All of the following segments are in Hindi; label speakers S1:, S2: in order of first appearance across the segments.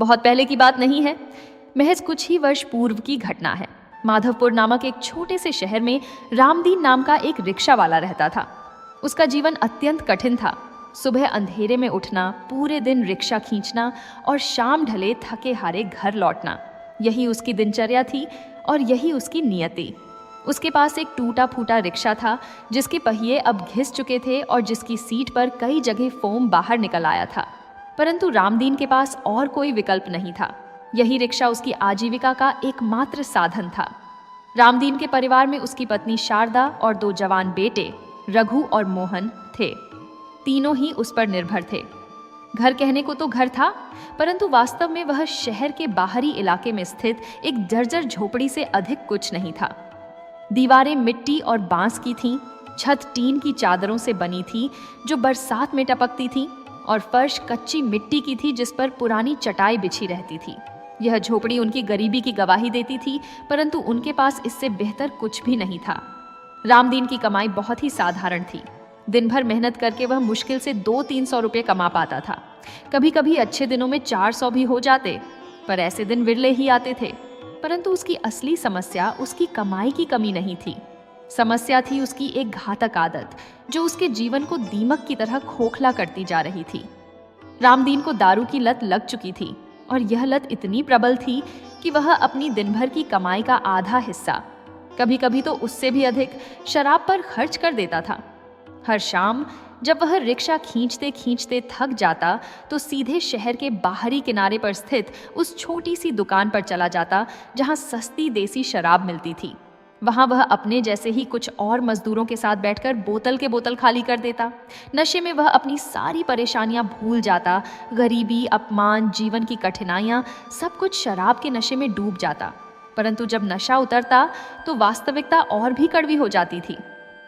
S1: बहुत पहले की बात नहीं है, महज कुछ ही वर्ष पूर्व की घटना है। माधवपुर नामक एक छोटे से शहर में रामदीन नाम का एक रिक्शा वाला रहता था। उसका जीवन अत्यंत कठिन था। सुबह अंधेरे में उठना, पूरे दिन रिक्शा खींचना और शाम ढले थके हारे घर लौटना, यही उसकी दिनचर्या थी और यही उसकी नियति। उसके पास एक टूटा फूटा रिक्शा था जिसके पहिए अब घिस चुके थे और जिसकी सीट पर कई जगह फोम बाहर निकल आया था। परंतु रामदीन के पास और कोई विकल्प नहीं था। यही रिक्शा उसकी आजीविका का एकमात्र साधन था। रामदीन के परिवार में उसकी पत्नी शारदा और 2 जवान बेटे रघु और मोहन थे। तीनों ही उस पर निर्भर थे। घर कहने को तो घर था, परंतु वास्तव में वह शहर के बाहरी इलाके में स्थित एक जर्जर झोपड़ी से अधिक कुछ नहीं था। दीवारें मिट्टी और बांस की थीं, छत टीन की चादरों से बनी थी जो बरसात में टपकती थी, और फर्श कच्ची मिट्टी की थी जिस पर पुरानी चटाई बिछी रहती थी। यह झोपड़ी उनकी गरीबी की गवाही देती थी, परंतु उनके पास इससे बेहतर कुछ भी नहीं था। रामदीन की कमाई बहुत ही साधारण थी। दिन भर मेहनत करके वह मुश्किल से 200-300 रुपये कमा पाता था। कभी कभी अच्छे दिनों में 400 भी हो जाते, पर ऐसे दिन विरले ही आते थे। परंतु उसकी असली समस्या उसकी कमाई की कमी नहीं थी। समस्या थी उसकी एक घातक आदत जो उसके जीवन को दीमक की तरह खोखला करती जा रही थी। रामदीन को दारू की लत लग चुकी थी, और यह लत इतनी प्रबल थी कि वह अपनी दिन भर की कमाई का आधा हिस्सा, कभी कभी तो उससे भी अधिक, शराब पर खर्च कर देता था। हर शाम जब वह रिक्शा खींचते खींचते थक जाता तो सीधे शहर के बाहरी किनारे पर स्थित उस छोटी सी दुकान पर चला जाता जहां सस्ती देसी शराब मिलती थी। वहां वह अपने जैसे ही कुछ और मजदूरों के साथ बैठकर बोतल के बोतल खाली कर देता। नशे में वह अपनी सारी परेशानियां भूल जाता। गरीबी, अपमान, जीवन की कठिनाइयां, सब कुछ शराब के नशे में डूब जाता। परंतु जब नशा उतरता तो वास्तविकता और भी कड़वी हो जाती थी।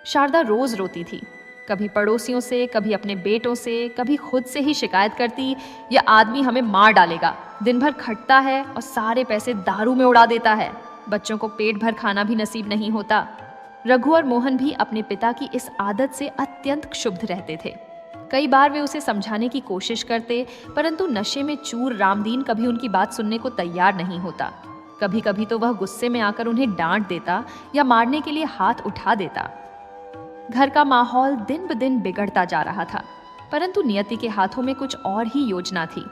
S1: शारदा रोज रोती थी, कभी पड़ोसियों से, कभी अपने बेटों से, कभी खुद से ही शिकायत करती, यह आदमी हमें मार डालेगा, दिन भर खटता है और सारे पैसे दारू में उड़ा देता है, बच्चों को पेट भर खाना भी नसीब नहीं होता। रघु और मोहन भी अपने पिता की इस आदत से अत्यंत क्षुब्ध रहते थे। कई बार वे उसे समझाने की कोशिश करते, परंतु नशे में चूर रामदीन कभी उनकी बात सुनने को तैयार नहीं होता। कभी कभी तो वह गुस्से में आकर उन्हें डांट देता या मारने के लिए हाथ उठा देता। घर का माहौल दिन ब दिन बिगड़ता जा रहा था, परंतु नियति के हाथों में कुछ और ही योजना थी।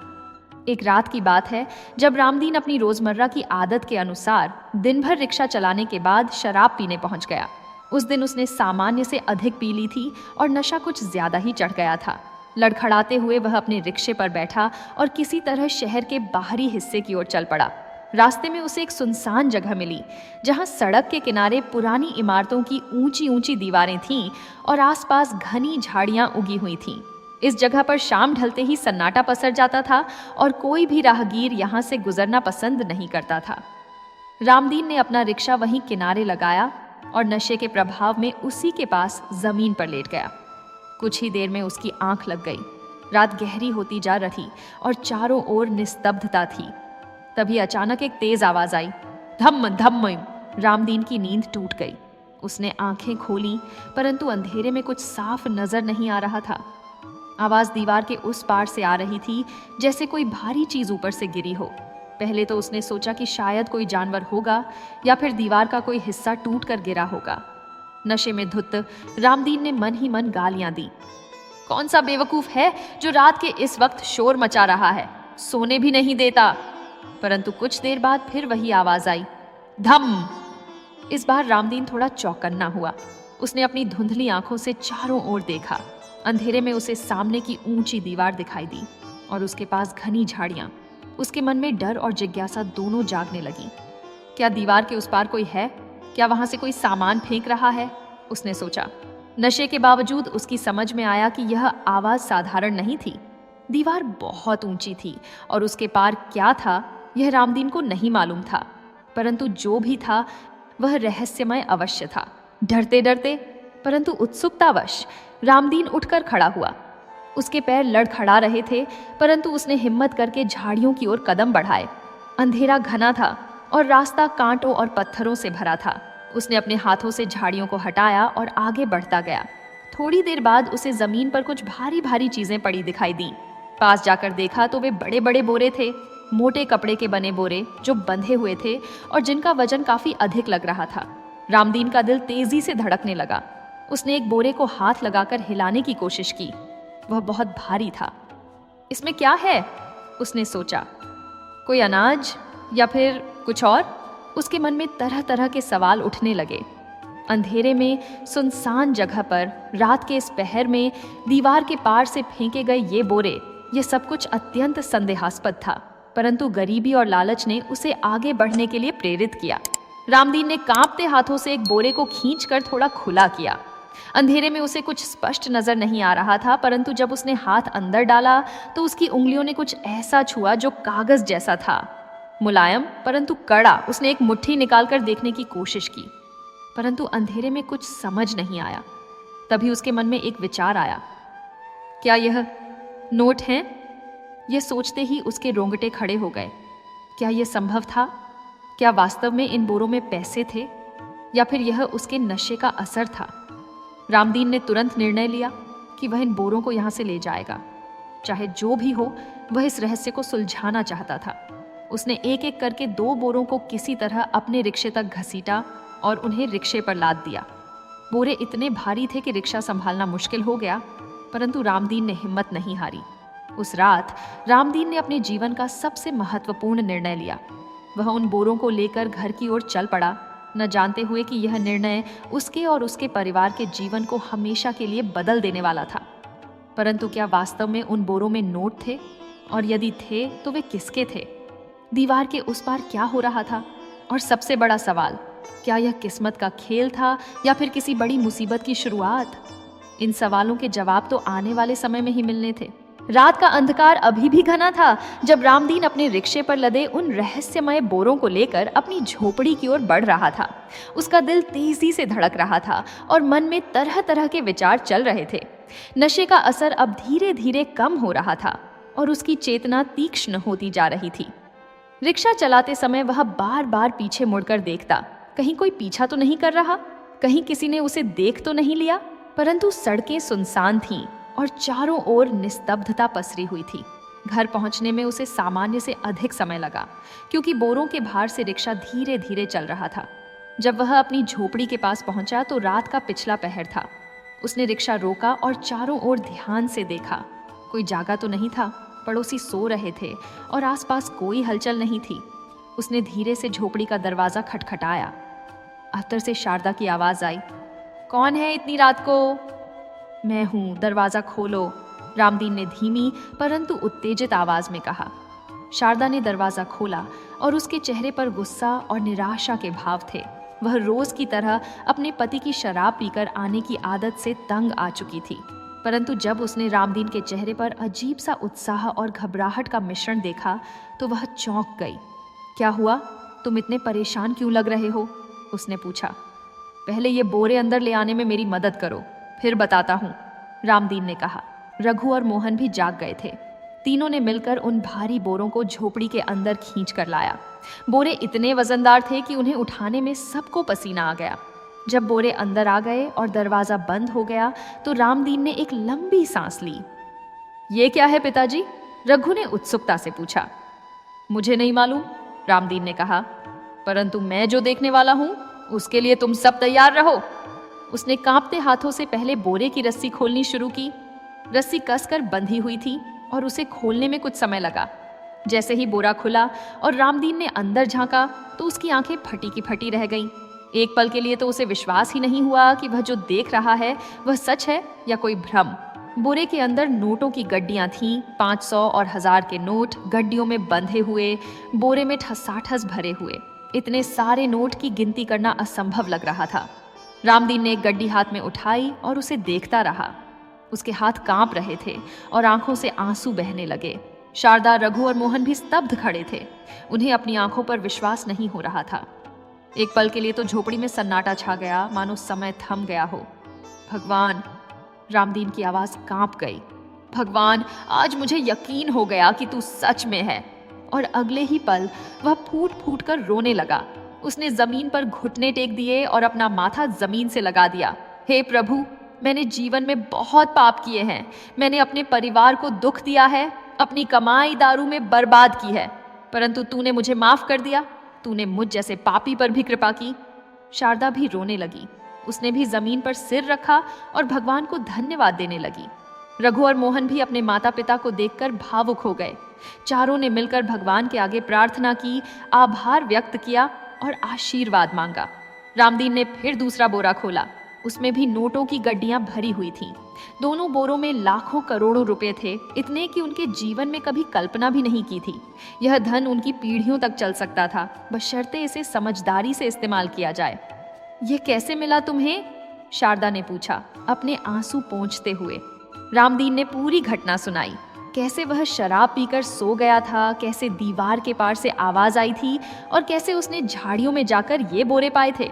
S1: एक रात की बात है जब रामदीन अपनी रोजमर्रा की आदत के अनुसार दिन भर रिक्शा चलाने के बाद शराब पीने पहुंच गया। उस दिन उसने सामान्य से अधिक पी ली थी और नशा कुछ ज्यादा ही चढ़ गया था। लड़खड़ाते हुए वह अपने रिक्शे पर बैठा और किसी तरह शहर के बाहरी हिस्से की ओर चल पड़ा। रास्ते में उसे एक सुनसान जगह मिली जहां सड़क के किनारे पुरानी इमारतों की ऊंची ऊंची दीवारें थीं और आसपास घनी झाड़ियां उगी हुई थीं। इस जगह पर शाम ढलते ही सन्नाटा पसर जाता था और कोई भी राहगीर यहां से गुजरना पसंद नहीं करता था। रामदीन ने अपना रिक्शा वहीं किनारे लगाया और नशे के प्रभाव में उसी के पास जमीन पर लेट गया। कुछ ही देर में उसकी आंख लग गई। रात गहरी होती जा रही और चारों ओर निस्तब्धता थी। तभी अचानक एक तेज आवाज आई, धम्म धम्म। रामदीन की नींद टूट गई। उसने आंखें खोली, परंतु अंधेरे में कुछ साफ नजर नहीं आ रहा था। आवाज दीवार के उस पार से आ रही थी, जैसे कोई भारी चीज ऊपर से गिरी हो। पहले तो उसने सोचा कि शायद कोई जानवर होगा या फिर दीवार का कोई हिस्सा टूट कर गिरा होगा। नशे में धुत रामदीन ने मन ही मन गालियां दी। कौन सा बेवकूफ है जो रात के इस वक्त शोर मचा रहा है, सोने भी नहीं देता। परंतु कुछ देर बाद फिर वही आवाज आई, धम। इस बार रामदीन थोड़ा चौकन्ना हुआ। उसने अपनी धुंधली आंखों से चारों ओर देखा। अंधेरे में उसे सामने की ऊंची दीवार दिखाई दी और उसके पास घनी झाड़ियां। उसके मन में डर और जिज्ञासा दोनों जागने लगी। क्या दीवार के उस पार कोई है? क्या वहां से कोई सामान फेंक रहा है? उसने सोचा। नशे के बावजूद उसकी समझ में आया कि यह आवाज साधारण नहीं थी। दीवार बहुत ऊंची थी और उसके पार क्या था यह रामदीन को नहीं मालूम था, परंतु जो भी था वह रहस्यमय अवश्य था। डरते डरते परंतु उत्सुकतावश रामदीन उठकर खड़ा हुआ। उसके पैर लड़खड़ा रहे थे, परंतु उसने हिम्मत करके झाड़ियों की ओर कदम बढ़ाए। अंधेरा घना था और रास्ता कांटों और पत्थरों से भरा था। उसने अपने हाथों से झाड़ियों को हटाया और आगे बढ़ता गया। थोड़ी देर बाद उसे जमीन पर कुछ भारी भारी चीजें पड़ी दिखाई दी। पास जाकर देखा तो वे बड़े बड़े बोरे थे। मोटे कपड़े के बने बोरे जो बंधे हुए थे और जिनका वजन काफी अधिक लग रहा था। रामदीन का दिल तेजी से धड़कने लगा। उसने एक बोरे को हाथ लगाकर हिलाने की कोशिश की। वह बहुत भारी था। इसमें क्या है? उसने सोचा। कोई अनाज या फिर कुछ और? उसके मन में तरह तरह के सवाल उठने लगे। अंधेरे में सुनसान जगह पर रात के इस पहर में दीवार के पार से फेंके गए ये बोरे, ये सब कुछ अत्यंत संदेहास्पद था, परंतु गरीबी और लालच ने उसे आगे बढ़ने के लिए प्रेरित किया। रामदीन ने कांपते हाथों से एक बोरे को खींचकर थोड़ा खुला किया। अंधेरे में उसे कुछ स्पष्ट नजर नहीं आ रहा था, परंतु जब उसने हाथ अंदर डाला तो उसकी उंगलियों ने कुछ ऐसा छुआ जो कागज जैसा था, मुलायम परंतु कड़ा। उसने एक मुट्ठी निकालकर देखने की कोशिश की, परंतु अंधेरे में कुछ समझ नहीं आया। तभी उसके मन में एक विचार आया। क्या यह नोट हैं? यह सोचते ही उसके रोंगटे खड़े हो गए। क्या यह संभव था? क्या वास्तव में इन बोरों में पैसे थे, या फिर यह उसके नशे का असर था? रामदीन ने तुरंत निर्णय लिया कि वह इन बोरों को यहाँ से ले जाएगा। चाहे जो भी हो, वह इस रहस्य को सुलझाना चाहता था। उसने एक एक करके 2 बोरों को किसी तरह अपने रिक्शे तक घसीटा और उन्हें रिक्शे पर लाद दिया। बोरे इतने भारी थे कि रिक्शा संभालना मुश्किल हो गया, परंतु रामदीन ने हिम्मत नहीं हारी। उस रात रामदीन ने अपने जीवन का सबसे महत्वपूर्ण निर्णय लिया। वह उन बोरों को लेकर घर की ओर चल पड़ा, न जानते हुए कि यह निर्णय उसके और उसके परिवार के जीवन को हमेशा के लिए बदल देने वाला था। परंतु क्या वास्तव में उन बोरों में नोट थे? और यदि थे तो वे किसके थे? दीवार के उस पार क्या हो रहा था? और सबसे बड़ा सवाल, क्या यह किस्मत का खेल था या फिर किसी बड़ी मुसीबत की शुरुआत? इन सवालों के जवाब तो आने वाले समय में ही मिलने थे। रात का अंधकार अभी भी घना था जब रामदीन अपने रिक्शे पर लदे उन रहस्यमय बोरों को लेकर अपनी झोपड़ी की ओर बढ़ रहा था। उसका दिल तेजी से धड़क रहा था और मन में तरह तरह के विचार चल रहे थे। नशे का असर अब धीरे धीरे कम हो रहा था और उसकी चेतना तीक्ष्ण होती जा रही थी। रिक्शा चलाते समय वह बार बार पीछे मुड़कर देखता, कहीं कोई पीछा तो नहीं कर रहा, कहीं किसी ने उसे देख तो नहीं लिया। परंतु सड़कें सुनसान थीं और चारों ओर निस्तब्धता पसरी हुई थी। घर पहुंचने में उसे सामान्य से अधिक समय लगा, क्योंकि बोरों के भार से रिक्शा धीरे धीरे चल रहा था। जब वह अपनी झोपड़ी के पास पहुंचा तो रात का पिछला पहर था। उसने रिक्शा रोका और चारों ओर ध्यान से देखा। कोई जागा तो नहीं था, पड़ोसी सो रहे थे और आसपास कोई हलचल नहीं थी। उसने धीरे से झोपड़ी का दरवाजा खटखटाया। अंदर से शारदा की आवाज आई, कौन है इतनी रात को? मैं हूं, दरवाजा खोलो, रामदीन ने धीमी परंतु उत्तेजित आवाज में कहा। शारदा ने दरवाजा खोला और उसके चेहरे पर गुस्सा और निराशा के भाव थे। वह रोज की तरह अपने पति की शराब पीकर आने की आदत से तंग आ चुकी थी, परंतु जब उसने रामदीन के चेहरे पर अजीब सा उत्साह और घबराहट का मिश्रण देखा तो वह चौंक गई। क्या हुआ? तुम इतने परेशान क्यों लग रहे हो? उसने पूछा। पहले ये बोरे अंदर ले आने में मेरी मदद करो, फिर बताता हूँ, रामदीन ने कहा। रघु और मोहन भी जाग गए थे। तीनों ने मिलकर उन भारी बोरों को झोपड़ी के अंदर खींच कर लाया। बोरे इतने वजनदार थे कि उन्हें उठाने में सबको पसीना आ गया। जब बोरे अंदर आ गए और दरवाजा बंद हो गया तो रामदीन ने एक लंबी सांस ली। ये क्या है पिताजी? रघु ने उत्सुकता से पूछा। मुझे नहीं मालूम, रामदीन ने कहा, परंतु मैं जो देखने वाला हूं उसके लिए तुम सब तैयार रहो। उसने कांपते हाथों से पहले बोरे की रस्सी खोलनी शुरू की। रस्सी कसकर बंधी हुई थी और उसे खोलने में कुछ समय लगा। जैसे ही बोरा खुला और रामदीन ने अंदर झांका तो उसकी आंखें फटी की फटी रह गईं। एक पल के लिए तो उसे विश्वास ही नहीं हुआ कि वह जो देख रहा है वह सच है या कोई भ्रम। बोरे के अंदर नोटों की गड्डियां थीं, 500 और 1000 के नोट गड्डियों में बंधे हुए, बोरे में ठसाठस भरे हुए। इतने सारे नोट की गिनती करना असंभव लग रहा था। रामदीन ने एक गड्डी हाथ में उठाई और उसे देखता रहा। उसके हाथ कांप रहे थे और आंखों से आंसू बहने लगे। शारदा, रघु और मोहन भी स्तब्ध खड़े थे। उन्हें अपनी आंखों पर विश्वास नहीं हो रहा था। एक पल के लिए तो झोपड़ी में सन्नाटा छा गया, मानो समय थम गया हो। भगवान, रामदीन की आवाज कांप गई। भगवान, आज मुझे यकीन हो गया कि तू सच में है। और अगले ही पल वह फूट फूट कर रोने लगा। उसने जमीन पर घुटने टेक दिए और अपना माथा जमीन से लगा दिया। हे प्रभु, मैंने जीवन में बहुत पाप किए हैं। मैंने अपने परिवार को दुख दिया है, अपनी कमाई दारू में बर्बाद की है। परंतु तूने मुझे माफ कर दिया, तूने मुझ जैसे पापी पर भी कृपा की। शारदा भी रोने लगी। उसने भी जमीन पर सिर रखा और भगवान को धन्यवाद देने लगी। रघु और मोहन भी अपने माता पिता को देखकर भावुक हो गए। चारों ने मिलकर भगवान के आगे प्रार्थना की, आभार व्यक्त किया और आशीर्वाद मांगा। रामदीन ने फिर दूसरा बोरा खोला। उसमें भी नोटों की गड्डियां भरी हुई थीं। दोनों बोरों में लाखों करोड़ों रुपए थे, इतने कि उनके जीवन में कभी कल्पना भी नहीं की थी। यह धन उनकी पीढ़ियों तक चल सकता था, बशर्ते इसे समझदारी से इस्तेमाल किया जाए। यह कैसे मिला तुम्हें? शारदा ने पूछा, अपने आंसू पोंछते हुए। रामदीन ने पूरी घटना सुनाई। कैसे वह शराब पीकर सो गया था, कैसे दीवार के पार से आवाज आई थी और कैसे उसने झाड़ियों में जाकर ये बोरे पाए थे।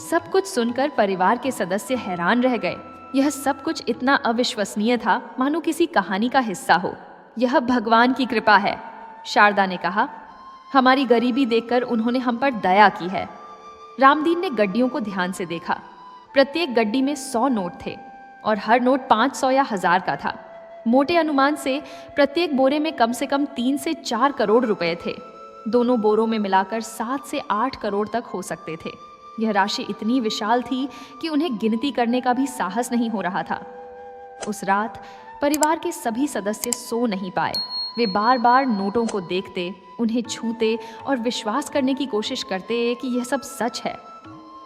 S1: सब कुछ सुनकर परिवार के सदस्य हैरान रह गए। यह सब कुछ इतना अविश्वसनीय था, मानो किसी कहानी का हिस्सा हो। यह भगवान की कृपा है, शारदा ने कहा। हमारी गरीबी देखकर उन्होंने हम पर दया की है। रामदीन ने गड्डियों को ध्यान से देखा। प्रत्येक गड्डी में 100 नोट थे और हर नोट 500 या 1000 का था। मोटे अनुमान से प्रत्येक बोरे में कम से कम 3 से 4 करोड़ रुपए थे। दोनों बोरों में मिलाकर 7 से 8 करोड़ तक हो सकते थे। यह राशि इतनी विशाल थी कि उन्हें गिनती करने का भी साहस नहीं हो रहा था। उस रात परिवार के सभी सदस्य सो नहीं पाए। वे बार बार नोटों को देखते, उन्हें छूते और विश्वास करने की कोशिश करते कि यह सब सच है।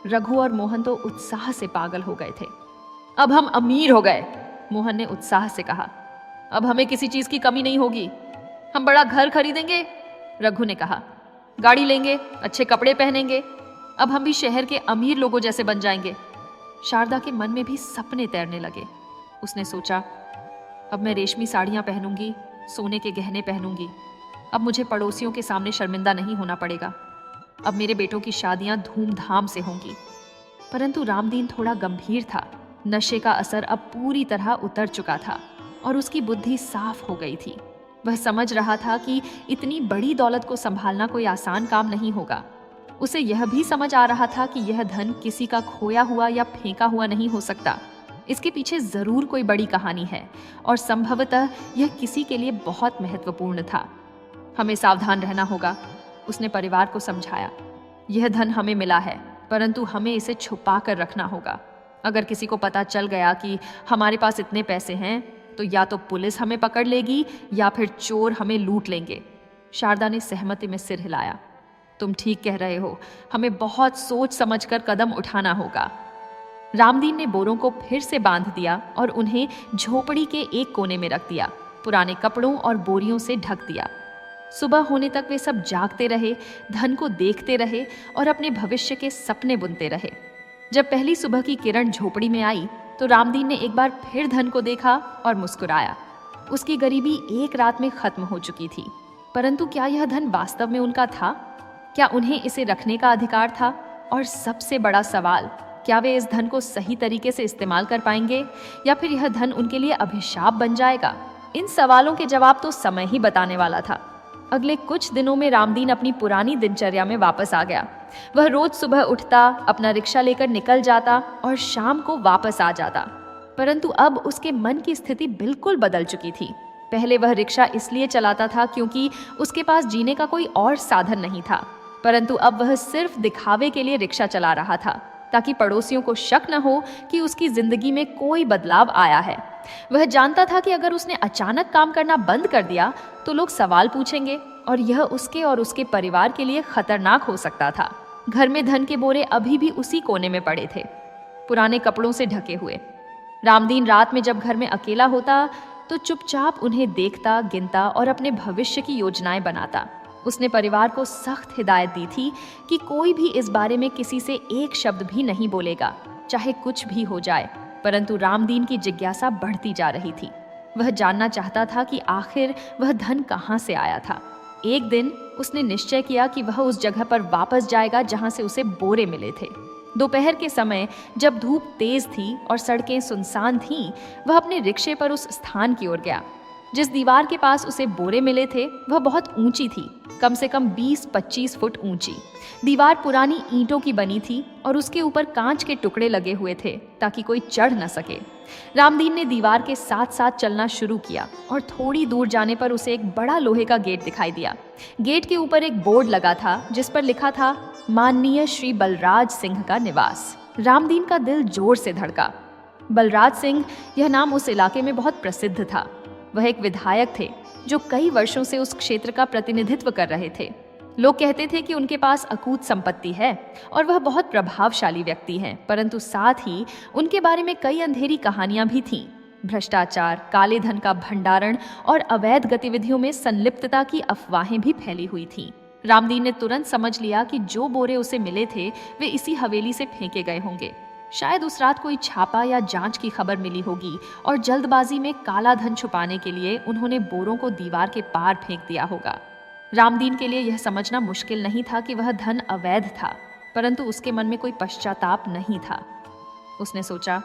S1: रघु और मोहन तो उत्साह से पागल हो गए थे। अब हम अमीर हो गए, मोहन ने उत्साह से कहा। अब हमें किसी चीज की कमी नहीं होगी। हम बड़ा घर खरीदेंगे, रघु ने कहा। गाड़ी लेंगे, अच्छे कपड़े पहनेंगे। अब हम भी शहर के अमीर लोगों जैसे बन जाएंगे। शारदा के मन में भी सपने तैरने लगे। उसने सोचा, अब मैं रेशमी साड़ियां पहनूंगी, सोने के गहने पहनूंगी। अब मुझे पड़ोसियों के सामने शर्मिंदा नहीं होना पड़ेगा। अब मेरे बेटों की शादियां धूमधाम से होंगी। परंतु रामदीन थोड़ा गंभीर था। नशे का असर अब पूरी तरह उतर चुका था और उसकी बुद्धि साफ हो गई थी। वह समझ रहा था कि इतनी बड़ी दौलत को संभालना कोई आसान काम नहीं होगा। उसे यह भी समझ आ रहा था कि यह धन किसी का खोया हुआ या फेंका हुआ नहीं हो सकता। इसके पीछे जरूर कोई बड़ी कहानी है और संभवतः यह किसी के लिए बहुत महत्वपूर्ण था। हमें सावधान रहना होगा, उसने परिवार को समझाया। यह धन हमें मिला है, परंतु हमें इसे छुपा कर रखना होगा। अगर किसी को पता चल गया कि हमारे पास इतने पैसे हैं, तो या तो पुलिस हमें पकड़ लेगी या फिर चोर हमें लूट लेंगे। शारदा ने सहमति में सिर हिलाया। तुम ठीक कह रहे हो, हमें बहुत सोच समझकर कदम उठाना होगा। रामदीन ने बोरों को फिर से बांध दिया और उन्हें झोपड़ी के एक कोने में रख दिया। पुराने कपड़ों और बोरियों से ढक दिया। सुबह होने तक वे सब जागते रहे, धन को देखते रहे और अपने भविष्य के सपने बुनते रहे। जब पहली सुबह की किरण झोपड़ी में आई तो रामदीन ने एक बार फिर धन को देखा और मुस्कुराया। उसकी गरीबी एक रात में खत्म हो चुकी थी। परंतु क्या यह धन वास्तव में उनका था? क्या उन्हें इसे रखने का अधिकार था? और सबसे बड़ा सवाल, क्या वे इस धन को सही तरीके से इस्तेमाल कर पाएंगे या फिर यह धन उनके लिए अभिशाप बन जाएगा? इन सवालों के जवाब तो समय ही बताने वाला था। अगले कुछ दिनों में रामदीन अपनी पुरानी दिनचर्या में वापस आ गया। वह रोज सुबह उठता, अपना रिक्शा लेकर निकल जाता और शाम को वापस आ जाता। परंतु अब उसके मन की स्थिति बिल्कुल बदल चुकी थी। पहले वह रिक्शा इसलिए चलाता था क्योंकि उसके पास जीने का कोई और साधन नहीं था, परंतु अब वह सिर्फ दिखावे के लिए रिक्शा चला रहा था, ताकि पड़ोसियों को शक न हो कि उसकी जिंदगी में कोई बदलाव आया है। वह जानता था कि अगर उसने अचानक काम करना बंद कर दिया तो लोग सवाल पूछेंगे और यह उसके और उसके परिवार के लिए खतरनाक हो सकता था। घर में धन के बोरे अभी भी उसी कोने में पड़े थे, पुराने कपड़ों से ढके हुए। रामदीन रात में जब घर में अकेला होता तो चुपचाप उन्हें देखता, गिनता और अपने भविष्य की योजनाएं बनाता। उसने परिवार को सख्त हिदायत दी थी कि कोई भी इस बारे में किसी से एक शब्द भी नहीं बोलेगा, चाहे कुछ भी हो जाए। परंतु रामदीन की जिज्ञासा बढ़ती जा रही थी। वह जानना चाहता था कि आखिर वह धन कहाँ से आया था। एक दिन उसने निश्चय किया कि वह उस जगह पर वापस जाएगा जहाँ से उसे बोरे मिले थे। दोपहर के समय जब धूप तेज थी और सड़कें सुनसान थीं, वह अपने रिक्शे पर उस स्थान की ओर गया। जिस दीवार के पास उसे बोरे मिले थे वह बहुत ऊंची थी, कम से कम 20-25 फुट ऊंची। दीवार पुरानी ईंटों की बनी थी और उसके ऊपर कांच के टुकड़े लगे हुए थे ताकि कोई चढ़ न सके। रामदीन ने दीवार के साथ साथ चलना शुरू किया और थोड़ी दूर जाने पर उसे एक बड़ा लोहे का गेट दिखाई दिया। गेट के ऊपर एक बोर्ड लगा था जिस पर लिखा था माननीय श्री बलराज सिंह का निवास। रामदीन का दिल जोर से धड़का। बलराज सिंह, यह नाम उस इलाके में बहुत प्रसिद्ध था। वह एक विधायक थे जो कई वर्षों से उस क्षेत्र का प्रतिनिधित्व कर रहे थे। लोग कहते थे कि उनके पास अकूत संपत्ति है और वह बहुत प्रभावशाली व्यक्ति हैं, परंतु साथ ही उनके बारे में कई अंधेरी कहानियां भी थीं। भ्रष्टाचार, काले धन का भंडारण और अवैध गतिविधियों में संलिप्तता की अफवाहें भी फैली हुई थीं। रामदीन ने तुरंत समझ लिया कि जो बोरे उसे मिले थे वे इसी हवेली से फेंके गए होंगे। शायद उस रात कोई छापा या जांच की खबर मिली होगी और जल्दबाजी में काला धन छुपाने के लिए उन्होंने बोरों को दीवार के पार फेंक दिया होगा। रामदीन के लिए यह समझना मुश्किल नहीं था कि वह धन अवैध था, परंतु उसके मन में कोई पश्चाताप नहीं था। उसने सोचा,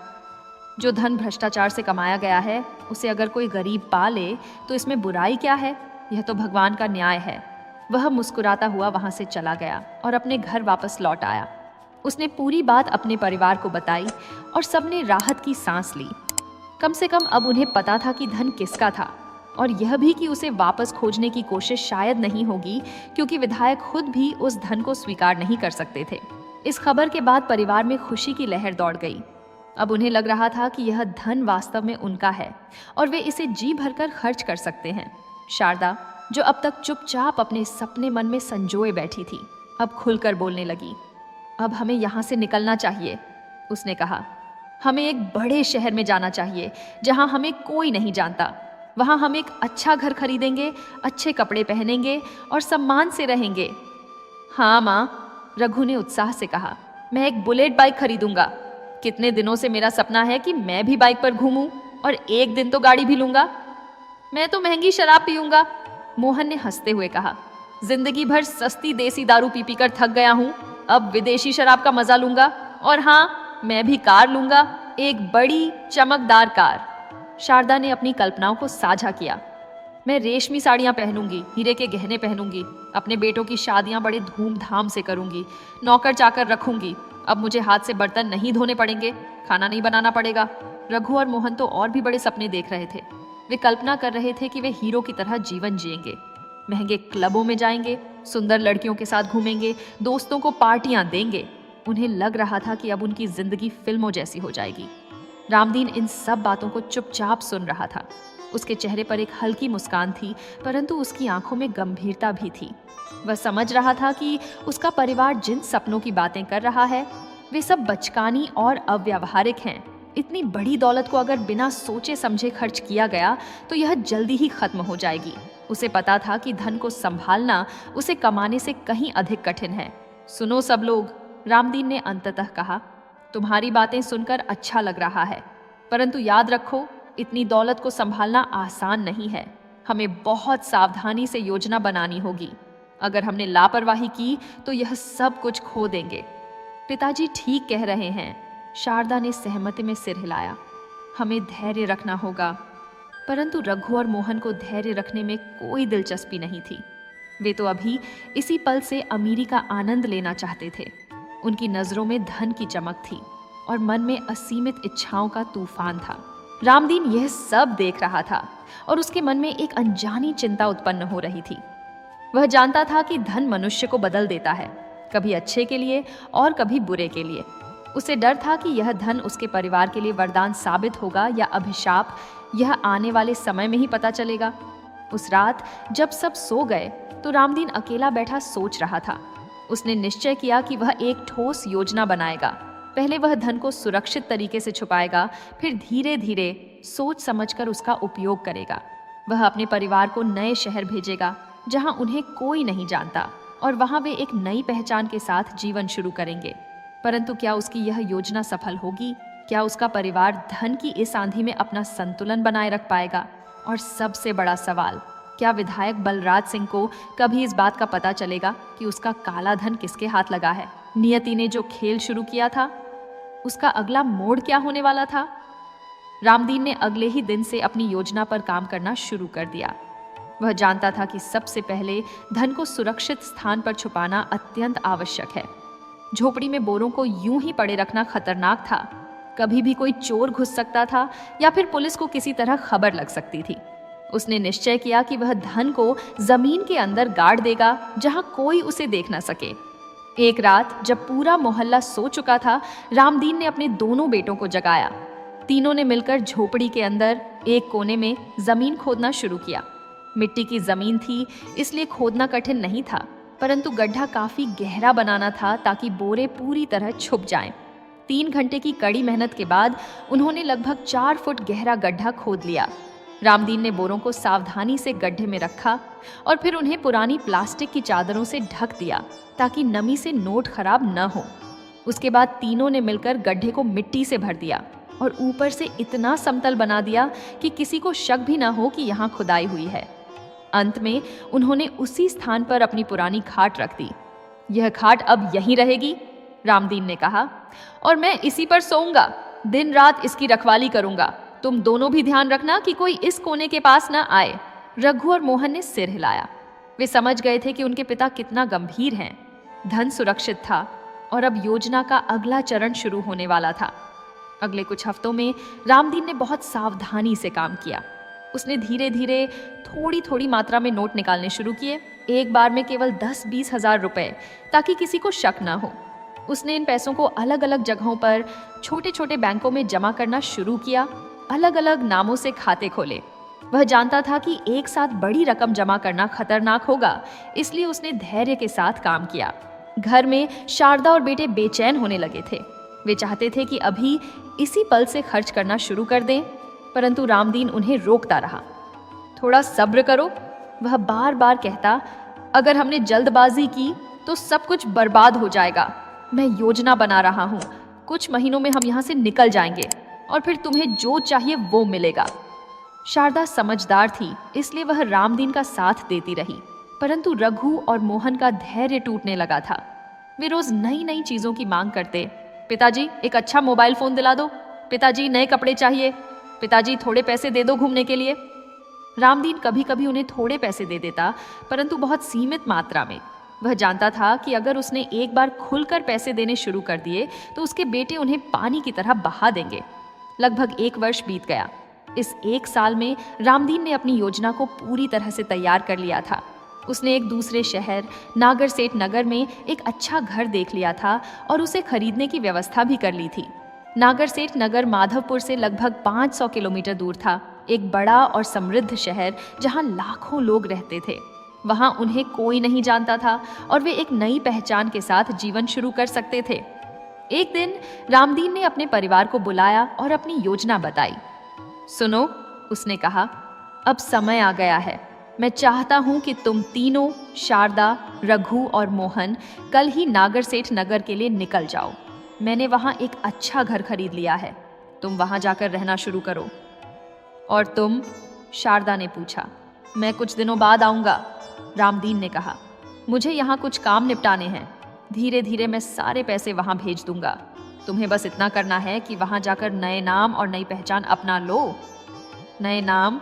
S1: जो धन भ्रष्टाचार से कमाया गया है उसे अगर कोई गरीब पा ले तो इसमें बुराई क्या है? यह तो भगवान का न्याय है। वह मुस्कुराता हुआ वहां से चला गया और अपने घर वापस लौट आया। उसने पूरी बात अपने परिवार को बताई और सबने राहत की सांस ली। कम से कम अब उन्हें पता था कि धन किसका था, और यह भी कि उसे वापस खोजने की कोशिश शायद नहीं होगी क्योंकि विधायक खुद भी उस धन को स्वीकार नहीं कर सकते थे। इस खबर के बाद परिवार में खुशी की लहर दौड़ गई। अब उन्हें लग रहा था कि यह धन वास्तव में उनका है और वे इसे जी भरकर खर्च कर सकते हैं। शारदा, जो अब तक चुपचाप अपने सपने मन में संजोए बैठी थी, अब खुलकर बोलने लगी। अब हमें यहाँ से निकलना चाहिए, उसने कहा। हमें एक बड़े शहर में जाना चाहिए जहाँ हमें कोई नहीं जानता। वहाँ हम एक अच्छा घर खरीदेंगे, अच्छे कपड़े पहनेंगे और सम्मान से रहेंगे। हाँ माँ, रघु ने उत्साह से कहा, मैं एक बुलेट बाइक खरीदूंगा। कितने दिनों से मेरा सपना है कि मैं भी बाइक पर घूमूं और एक दिन तो गाड़ी भी लूंगा। मैं तो महंगी शराब पीऊंगा, मोहन ने हंसते हुए कहा। जिंदगी भर सस्ती देसी दारू पी कर थक गया हूँ, अब विदेशी शराब का मजा लूंगा। और हाँ, मैं भी कार लूंगा, एक बड़ी चमकदार कार। शारदा ने अपनी कल्पनाओं को साझा किया। मैं रेशमी साड़ियां पहनूंगी, हीरे के गहने पहनूंगी, अपने बेटों की शादियां बड़े धूमधाम से करूंगी, नौकर चाकर रखूंगी। अब मुझे हाथ से बर्तन नहीं धोने पड़ेंगे, खाना नहीं बनाना पड़ेगा। रघु और मोहन तो और भी बड़े सपने देख रहे थे। वे कल्पना कर रहे थे कि वे हीरो की तरह जीवन जिएंगे, महंगे क्लबों में जाएंगे, सुंदर लड़कियों के साथ घूमेंगे, दोस्तों को पार्टियां देंगे। उन्हें लग रहा था कि अब उनकी जिंदगी फिल्मों जैसी हो जाएगी। रामदीन इन सब बातों को चुपचाप सुन रहा था। उसके चेहरे पर एक हल्की मुस्कान थी, परंतु उसकी आंखों में गंभीरता भी थी। वह समझ रहा था कि उसका परिवार जिन सपनों की बातें कर रहा है वे सब बचकानी और अव्यावहारिक हैं। इतनी बड़ी दौलत को अगर बिना सोचे समझे खर्च किया गया तो यह जल्दी ही खत्म हो जाएगी। उसे पता था कि धन को संभालना उसे कमाने से कहीं अधिक कठिन है। सुनो सब लोग, रामदीन ने अंततः कहा, तुम्हारी बातें सुनकर अच्छा लग रहा है, परंतु याद रखो, इतनी दौलत को संभालना आसान नहीं है। हमें बहुत सावधानी से योजना बनानी होगी। अगर हमने लापरवाही की तो यह सब कुछ खो देंगे। पिताजी ठीक कह रहे हैं, शारदा ने सहमति में सिर हिलाया। हमें धैर्य रखना होगा। परंतु रघु और मोहन को धैर्य रखने में कोई दिलचस्पी नहीं थी। वे तो अभी इसी पल से अमीरी का आनंद लेना चाहते थे। उनकी नजरों में धन की चमक थी और मन में असीमित इच्छाओं का तूफान था। रामदीन यह सब देख रहा था और उसके मन में एक अनजानी चिंता उत्पन्न हो रही थी। वह जानता था कि धन मनुष्य को बदल देता है, कभी अच्छे के लिए और कभी बुरे के लिए। उसे डर था कि यह धन उसके परिवार के लिए वरदान साबित होगा या अभिशाप, यह आने वाले समय में ही पता चलेगा। उस रात जब सब सो गए तो रामदीन अकेला बैठा सोच रहा था। उसने निश्चय किया कि वह एक ठोस योजना बनाएगा। पहले वह धन को सुरक्षित तरीके से छुपाएगा, फिर धीरे धीरे सोच समझकर उसका उपयोग करेगा। वह अपने परिवार को नए शहर भेजेगा जहां उन्हें कोई नहीं जानता, और वहां वे एक नई पहचान के साथ जीवन शुरू करेंगे। परंतु क्या उसकी यह योजना सफल होगी? क्या उसका परिवार धन की इस आंधी में अपना संतुलन बनाए रख पाएगा? और सबसे बड़ा सवाल, क्या विधायक बलराज सिंह को कभी इस बात का पता चलेगा कि उसका काला धन किसके हाथ लगा है? नियति ने जो खेल शुरू किया था, उसका अगला मोड़ क्या होने वाला था? रामदीन ने अगले ही दिन से अपनी योजना पर काम करना शुरू कर दिया। वह जानता था कि सबसे पहले धन को सुरक्षित स्थान पर छुपाना अत्यंत आवश्यक है। झोपड़ी में बोरों को यूं ही पड़े रखना खतरनाक था। कभी भी कोई चोर घुस सकता था या फिर पुलिस को किसी तरह खबर लग सकती थी। उसने निश्चय किया कि वह धन को जमीन के अंदर गाड़ देगा, जहां कोई उसे देख न सके। एक रात जब पूरा मोहल्ला सो चुका था, रामदीन ने अपने दोनों बेटों को जगाया। तीनों ने मिलकर झोपड़ी के अंदर एक कोने में जमीन खोदना शुरू किया। मिट्टी की जमीन थी, इसलिए खोदना कठिन नहीं था, परंतु गड्ढा काफी गहरा बनाना था ताकि बोरे पूरी तरह छुप जाएं। 3 घंटे की कड़ी मेहनत के बाद उन्होंने लगभग 4 फुट गहरा गड्ढा खोद लिया। रामदीन ने बोरों को सावधानी से गड्ढे में रखा और फिर उन्हें पुरानी प्लास्टिक की चादरों से ढक दिया ताकि नमी से नोट खराब न हो। उसके बाद तीनों ने मिलकर गड्ढे को मिट्टी से भर दिया और ऊपर से इतना समतल बना दिया कि किसी को शक भी न हो कि यहाँ खुदाई हुई है। अंत में उन्होंने उसी स्थान पर अपनी पुरानी खाट रख दी। यह खाट अब यहीं रहेगी, रामदीन ने कहा, और मैं इसी पर सोऊंगा। दिन रात इसकी रखवाली करूंगा। तुम दोनों भी ध्यान रखना कि कोई इस कोने के पास न आए। रघु और मोहन ने सिर हिलाया। वे समझ गए थे कि उनके पिता कितना गंभीर हैं। धन सुरक्षित था और अब योजना का अगला चरण शुरू होने वाला था। अगले कुछ हफ्तों में रामदीन ने बहुत सावधानी से काम किया। उसने धीरे धीरे थोड़ी थोड़ी मात्रा में नोट निकालने शुरू किए, एक बार में केवल 10-20 हजार रुपए, ताकि किसी को शक ना हो। उसने इन पैसों को अलग अलग जगहों पर छोटे छोटे बैंकों में जमा करना शुरू किया। अलग अलग नामों से खाते खोले। वह जानता था कि एक साथ बड़ी रकम जमा करना खतरनाक होगा, इसलिए उसने धैर्य के साथ काम किया। घर में शारदा और बेटे बेचैन होने लगे थे। वे चाहते थे कि अभी इसी पल से खर्च करना शुरू कर दें, परंतु रामदीन उन्हें रोकता रहा। थोड़ा सब्र करो, वह बार बार कहता। अगर हमने जल्दबाजी की तो सब कुछ बर्बाद हो जाएगा। मैं योजना बना रहा हूँ। कुछ महीनों में हम यहाँ से निकल जाएंगे और फिर तुम्हें जो चाहिए वो मिलेगा। शारदा समझदार थी, इसलिए वह रामदीन का साथ देती रही, परंतु रघु और मोहन का धैर्य टूटने लगा था। वे रोज नई नई चीजों की मांग करते। पिताजी, एक अच्छा मोबाइल फोन दिला दो। पिताजी, नए कपड़े चाहिए। पिताजी, थोड़े पैसे दे दो घूमने के लिए। रामदीन कभी कभी उन्हें थोड़े पैसे दे देता, परंतु बहुत सीमित मात्रा में। वह जानता था कि अगर उसने एक बार खुलकर पैसे देने शुरू कर दिए तो उसके बेटे उन्हें पानी की तरह बहा देंगे। लगभग 1 वर्ष बीत गया। इस 1 साल में रामदीन ने अपनी योजना को पूरी तरह से तैयार कर लिया था। उसने एक दूसरे शहर नागरसेठ नगर में एक अच्छा घर देख लिया था और उसे खरीदने की व्यवस्था भी कर ली थी। नागरसेठ नगर माधवपुर से लगभग 500 किलोमीटर दूर था। एक बड़ा और समृद्ध शहर जहां लाखों लोग रहते थे। वहां उन्हें कोई नहीं जानता था और वे एक नई पहचान के साथ जीवन शुरू कर सकते थे। एक दिन रामदीन ने अपने परिवार को बुलाया और अपनी योजना बताई। सुनो, उसने कहा, अब समय आ गया है। मैं चाहता हूं कि तुम तीनों, शारदा, रघु और मोहन, कल ही नागरसेठ नगर के लिए निकल जाओ। मैंने वहां एक अच्छा घर खरीद लिया है। तुम वहां जाकर रहना शुरू करो। और तुम? शारदा ने पूछा। मैं कुछ दिनों बाद आऊंगा, रामदीन ने कहा। मुझे यहाँ कुछ काम निपटाने हैं। धीरे धीरे मैं सारे पैसे वहां भेज दूंगा। तुम्हें बस इतना करना है कि वहां जाकर नए नाम और नई पहचान अपना लो। नए नाम?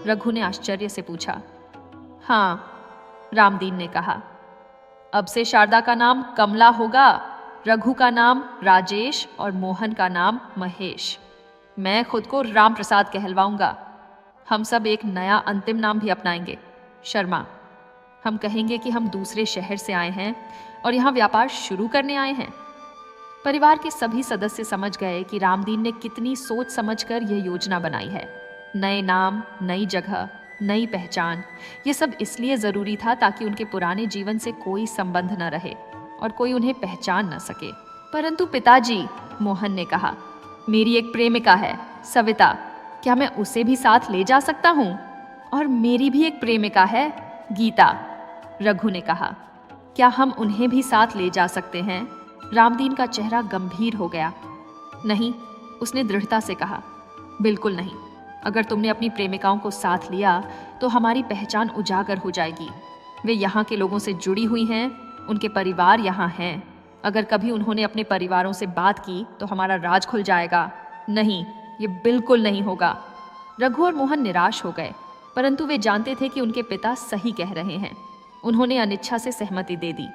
S1: रघु ने आश्चर्य से पूछा। हाँ, रामदीन ने कहा। अब से शारदा का नाम कमला होगा, रघु का नाम राजेश और मोहन का नाम महेश। मैं खुद को राम प्रसाद कहलवाऊंगा। हम सब एक नया अंतिम नाम भी अपनाएंगे, शर्मा। हम कहेंगे कि हम दूसरे शहर से आए हैं और यहाँ व्यापार शुरू करने आए हैं। परिवार के सभी सदस्य समझ गए कि रामदीन ने कितनी सोच समझकर यह योजना बनाई है। नए नाम, नई जगह, नई पहचान, ये सब इसलिए जरूरी था ताकि उनके पुराने जीवन से कोई संबंध न रहे और कोई उन्हें पहचान न सके। परंतु पिताजी, मोहन ने कहा, मेरी एक प्रेमिका है, सविता। क्या मैं उसे भी साथ ले जा सकता हूँ? और मेरी भी एक प्रेमिका है, गीता, रघु ने कहा। क्या हम उन्हें भी साथ ले जा सकते हैं? रामदीन का चेहरा गंभीर हो गया। नहीं, उसने दृढ़ता से कहा, बिल्कुल नहीं। अगर तुमने अपनी प्रेमिकाओं को साथ लिया तो हमारी पहचान उजागर हो जाएगी। वे यहाँ के लोगों से जुड़ी हुई हैं, उनके परिवार यहाँ हैं। अगर कभी उन्होंने अपने परिवारों से बात की तो हमारा राज खुल जाएगा। नहीं, ये बिल्कुल नहीं होगा। रघु और मोहन निराश हो गए, परंतु वे जानते थे कि उनके पिता सही कह रहे हैं। उन्होंने अनिच्छा से सहमति दे दी।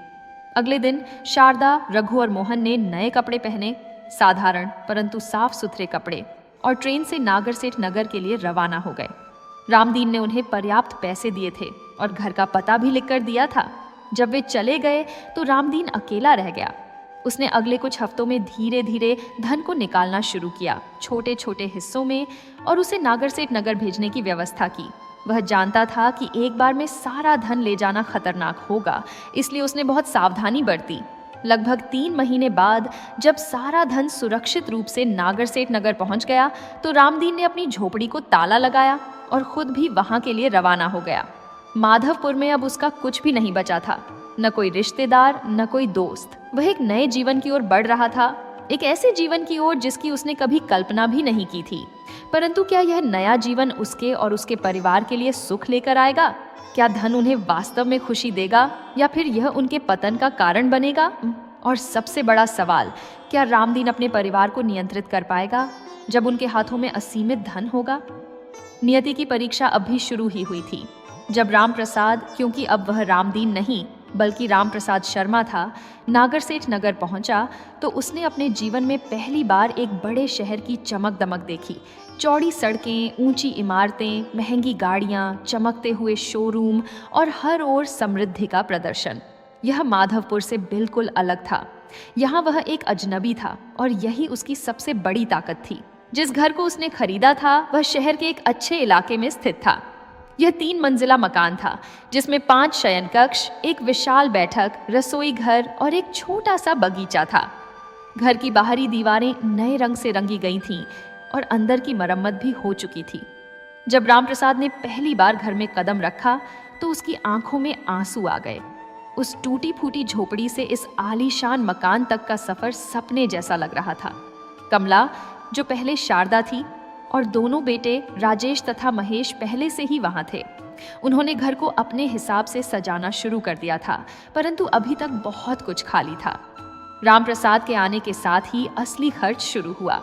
S1: अगले दिन शारदा, रघु और मोहन ने नए कपड़े पहने, साधारण परंतु साफ सुथरे कपड़े, और ट्रेन से नागरसेठ नगर के लिए रवाना हो गए। रामदीन ने उन्हें पर्याप्त पैसे दिए थे और घर का पता भी लिखकर दिया था। जब वे चले गए तो रामदीन अकेला रह गया। उसने अगले कुछ हफ्तों में धीरे धीरे धन को निकालना शुरू किया, छोटे छोटे हिस्सों में, और उसे नागरसेठ नगर भेजने की व्यवस्था की। वह जानता था कि एक बार में सारा धन ले जाना खतरनाक होगा, इसलिए उसने बहुत सावधानी बरती। लगभग 3 महीने बाद जब सारा धन सुरक्षित रूप से नागरसेठ नगर पहुंच गया तो रामदीन ने अपनी झोपड़ी को ताला लगाया और खुद भी वहां के लिए रवाना हो गया। माधवपुर में अब उसका कुछ भी नहीं बचा था, न कोई रिश्तेदार, न कोई दोस्त। वह एक नए जीवन की ओर बढ़ रहा था, एक ऐसे जीवन की ओर जिसकी उसने कभी कल्पना भी नहीं की थी। परंतु क्या यह नया जीवन उसके और उसके परिवार के लिए सुख लेकर आएगा? क्या धन उन्हें वास्तव में खुशी देगा, या फिर यह उनके पतन का कारण बनेगा? और सबसे बड़ा सवाल, क्या रामदीन अपने परिवार को नियंत्रित कर पाएगा जब उनके हाथों में असीमित धन होगा? नियति की परीक्षा अब भी शुरू ही हुई थी। जब रामप्रसाद, क्योंकि अब वह रामदीन नहीं बल्कि रामप्रसाद शर्मा था, नागरसेठ नगर पहुंचा तो उसने अपने जीवन में पहली बार एक बड़े शहर की चमक दमक देखी। चौड़ी सड़कें, ऊंची इमारतें, महंगी गाड़ियां, चमकते हुए शोरूम और हर ओर समृद्धि का प्रदर्शन। यह माधवपुर से बिल्कुल अलग था। यहाँ वह एक अजनबी था और यही उसकी सबसे बड़ी ताकत थी। जिस घर को उसने खरीदा था वह शहर के एक अच्छे इलाके में स्थित था। यह 3 मंजिला मकान था जिसमें 5 शयन कक्ष, एक विशाल बैठक, रसोई घर और एक छोटा सा बगीचा था। घर की बाहरी दीवारें नए रंग से रंगी गई थीं और अंदर की मरम्मत भी हो चुकी थी। जब रामप्रसाद ने पहली बार घर में कदम रखा तो उसकी आंखों में आंसू आ गए। उस टूटी फूटी झोपड़ी से इस आलीशान मकान तक का सफर सपने जैसा लग रहा था। कमला, जो पहले शारदा थी, और दोनों बेटे राजेश तथा महेश पहले से ही वहां थे। उन्होंने घर को अपने हिसाब से सजाना शुरू कर दिया था, परंतु अभी तक बहुत कुछ खाली था। रामप्रसाद के आने के साथ ही असली खर्च शुरू हुआ।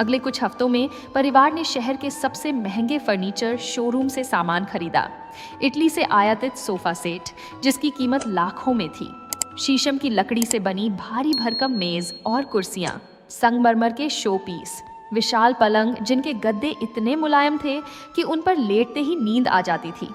S1: अगले कुछ हफ्तों में परिवार ने शहर के सबसे महंगे फर्नीचर शोरूम से सामान खरीदा। इटली से आयातित सोफा सेट, जिसकी कीमत लाखों में थी, शीशम की लकड़ी से बनी भारी भरकम मेज और कुर्सियां, संगमरमर के शो पीस, विशाल पलंग जिनके गद्दे इतने मुलायम थे कि उन पर लेटते ही नींद आ जाती थी।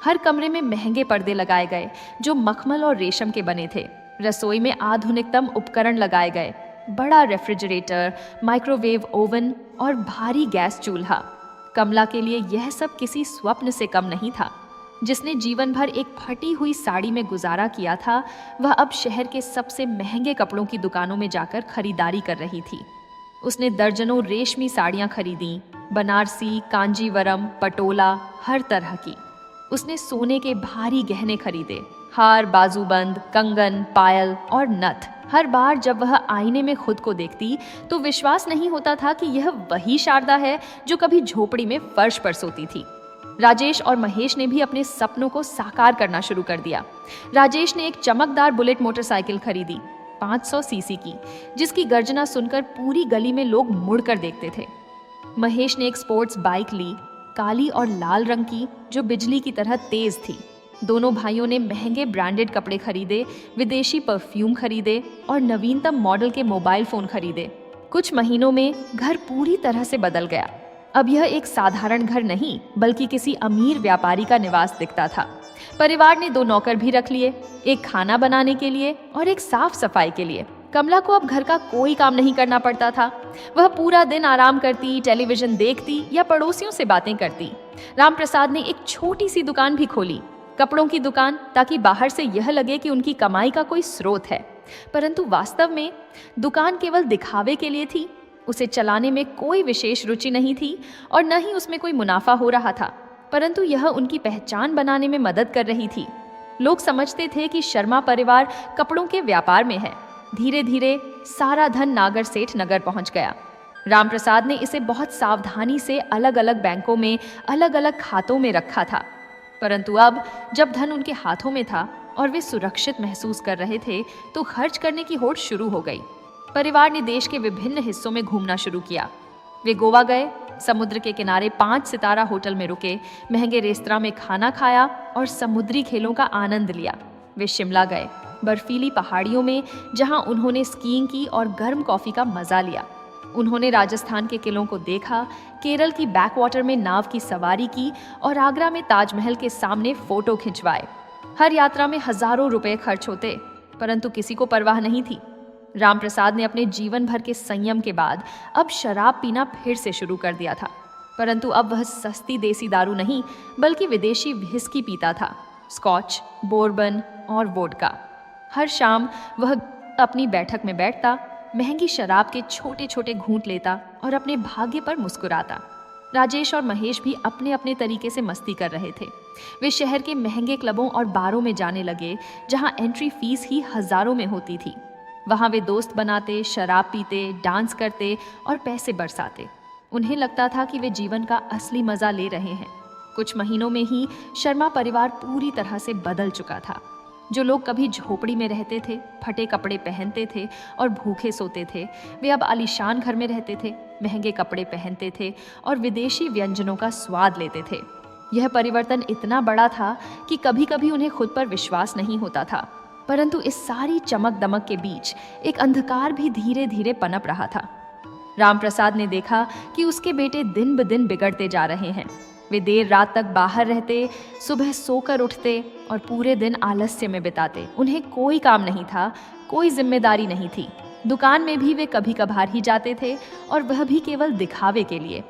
S1: हर कमरे में महंगे पर्दे लगाए गए जो मखमल और रेशम के बने थे। रसोई में आधुनिकतम उपकरण लगाए गए, बड़ा रेफ्रिजरेटर, माइक्रोवेव ओवन और भारी गैस चूल्हा। कमला के लिए यह सब किसी स्वप्न से कम नहीं था। जिसने जीवन भर एक फटी हुई साड़ी में गुजारा किया था, वह अब शहर के सबसे महंगे कपड़ों की दुकानों में जाकर खरीदारी कर रही थी। उसने दर्जनों रेशमी साड़ियां खरीदी, बनारसी, कांजीवरम, पटोला, हर तरह की। उसने सोने के भारी गहने खरीदे, हार, बाजूबंद, कंगन, पायल और नथ। हर बार जब वह आईने में खुद को देखती तो विश्वास नहीं होता था कि यह वही शारदा है जो कभी झोपड़ी में फर्श पर सोती थी। राजेश और महेश ने भी अपने सपनों को साकार करना शुरू कर दिया। राजेश ने एक चमकदार बुलेट मोटरसाइकिल खरीदी, 500 सीसी की, जिसकी गर्जना सुनकर पूरी गली में लोग मुड़कर देखते थे। महेश ने एक स्पोर्ट्स बाइक ली, काली और लाल रंग की, जो बिजली की तरह तेज थी। दोनों भाइयों ने महंगे ब्रांडेड कपड़े खरीदे, विदेशी परफ्यूम खरीदे और नवीनतम मॉडल के मोबाइल फोन खरीदे। कुछ महीनों में घर पूरी तरह से बदल गया। अब यह एक साधारण घर नहीं बल्कि किसी अमीर व्यापारी का निवास दिखता था। परिवार ने 2 नौकर भी रख लिए, एक खाना बनाने के लिए और एक साफ सफाई के लिए। कमला को अब घर का कोई काम नहीं करना पड़ता था। वह पूरा दिन आराम करती, टेलीविजन देखती या पड़ोसियों से बातें करती। रामप्रसाद ने एक छोटी सी दुकान भी खोली, कपड़ों की दुकान, ताकि बाहर से यह लगे कि उनकी कमाई का कोई स्रोत है। परंतु वास्तव में दुकान केवल दिखावे के लिए थी। उसे चलाने में कोई विशेष रुचि नहीं थी और न ही उसमें कोई मुनाफा हो रहा था, परंतु यह उनकी पहचान बनाने में मदद कर रही थी। लोग समझते थे कि शर्मा परिवार कपड़ों के व्यापार में है। धीरे धीरे सारा धन नागरसेठ नगर पहुंच गया। रामप्रसाद ने इसे बहुत सावधानी से अलग अलग बैंकों में, अलग अलग खातों में रखा था। परंतु अब जब धन उनके हाथों में था और वे सुरक्षित महसूस कर रहे थे तो खर्च करने की होड़ शुरू हो गई। परिवार ने देश के विभिन्न हिस्सों में घूमना शुरू किया। वे गोवा गए, समुद्र के किनारे 5 सितारा होटल में रुके, महंगे रेस्तरां में खाना खाया और समुद्री खेलों का आनंद लिया। वे शिमला गए, बर्फीली पहाड़ियों में जहां उन्होंने स्कीइंग की और गर्म कॉफी का मजा लिया। उन्होंने राजस्थान के किलों को देखा, केरल की बैकवाटर में नाव की सवारी की और आगरा में ताजमहल के सामने फोटो खिंचवाए। हर यात्रा में हजारों रुपए खर्च होते, परंतु किसी को परवाह नहीं थी। रामप्रसाद ने अपने जीवन भर के संयम के बाद अब शराब पीना फिर से शुरू कर दिया था, परंतु अब वह सस्ती देसी दारू नहीं बल्कि विदेशी व्हिस्की पीता था, स्कॉच, बोर्बन और वोडका। हर शाम वह अपनी बैठक में बैठता, महंगी शराब के छोटे छोटे घूंट लेता और अपने भाग्य पर मुस्कुराता। राजेश और महेश भी अपने अपने तरीके से मस्ती कर रहे थे। वे शहर के महंगे क्लबों और बारों में जाने लगे जहां एंट्री फीस ही हजारों में होती थी। वहां वे दोस्त बनाते, शराब पीते, डांस करते और पैसे बरसाते। उन्हें लगता था कि वे जीवन का असली मजा ले रहे हैं। कुछ महीनों में ही शर्मा परिवार पूरी तरह से बदल चुका था। जो लोग कभी झोपड़ी में रहते थे, फटे कपड़े पहनते थे और भूखे सोते थे, वे अब आलीशान घर में रहते थे, महंगे कपड़े पहनते थे और विदेशी व्यंजनों का स्वाद लेते थे। यह परिवर्तन इतना बड़ा था कि कभी कभी उन्हें खुद पर विश्वास नहीं होता था। परंतु इस सारी चमक दमक के बीच एक अंधकार भी धीरे धीरे पनप रहा था। रामप्रसाद ने देखा कि उसके बेटे दिन ब दिन बिगड़ते जा रहे हैं। वे देर रात तक बाहर रहते, सुबह सोकर उठते और पूरे दिन आलस्य में बिताते। उन्हें कोई काम नहीं था, कोई जिम्मेदारी नहीं थी। दुकान में भी वे कभी कभार ही जाते थे और वह भी केवल दिखावे के लिए।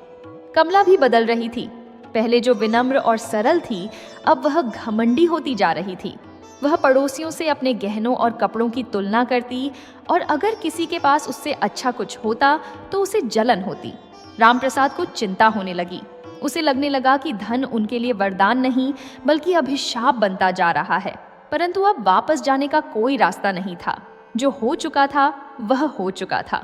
S1: कमला भी बदल रही थी। पहले जो विनम्र और सरल थी, अब वह घमंडी होती जा रही थी। वह पड़ोसियों से अपने गहनों और कपड़ों की तुलना करती और अगर किसी के पास उससे अच्छा कुछ होता तो उसे जलन होती। रामप्रसाद को चिंता होने लगी। उसे लगने लगा कि धन उनके लिए वरदान नहीं बल्कि अभिशाप बनता जा रहा है। परंतु अब वापस जाने का कोई रास्ता नहीं था। जो हो चुका था वह हो चुका था।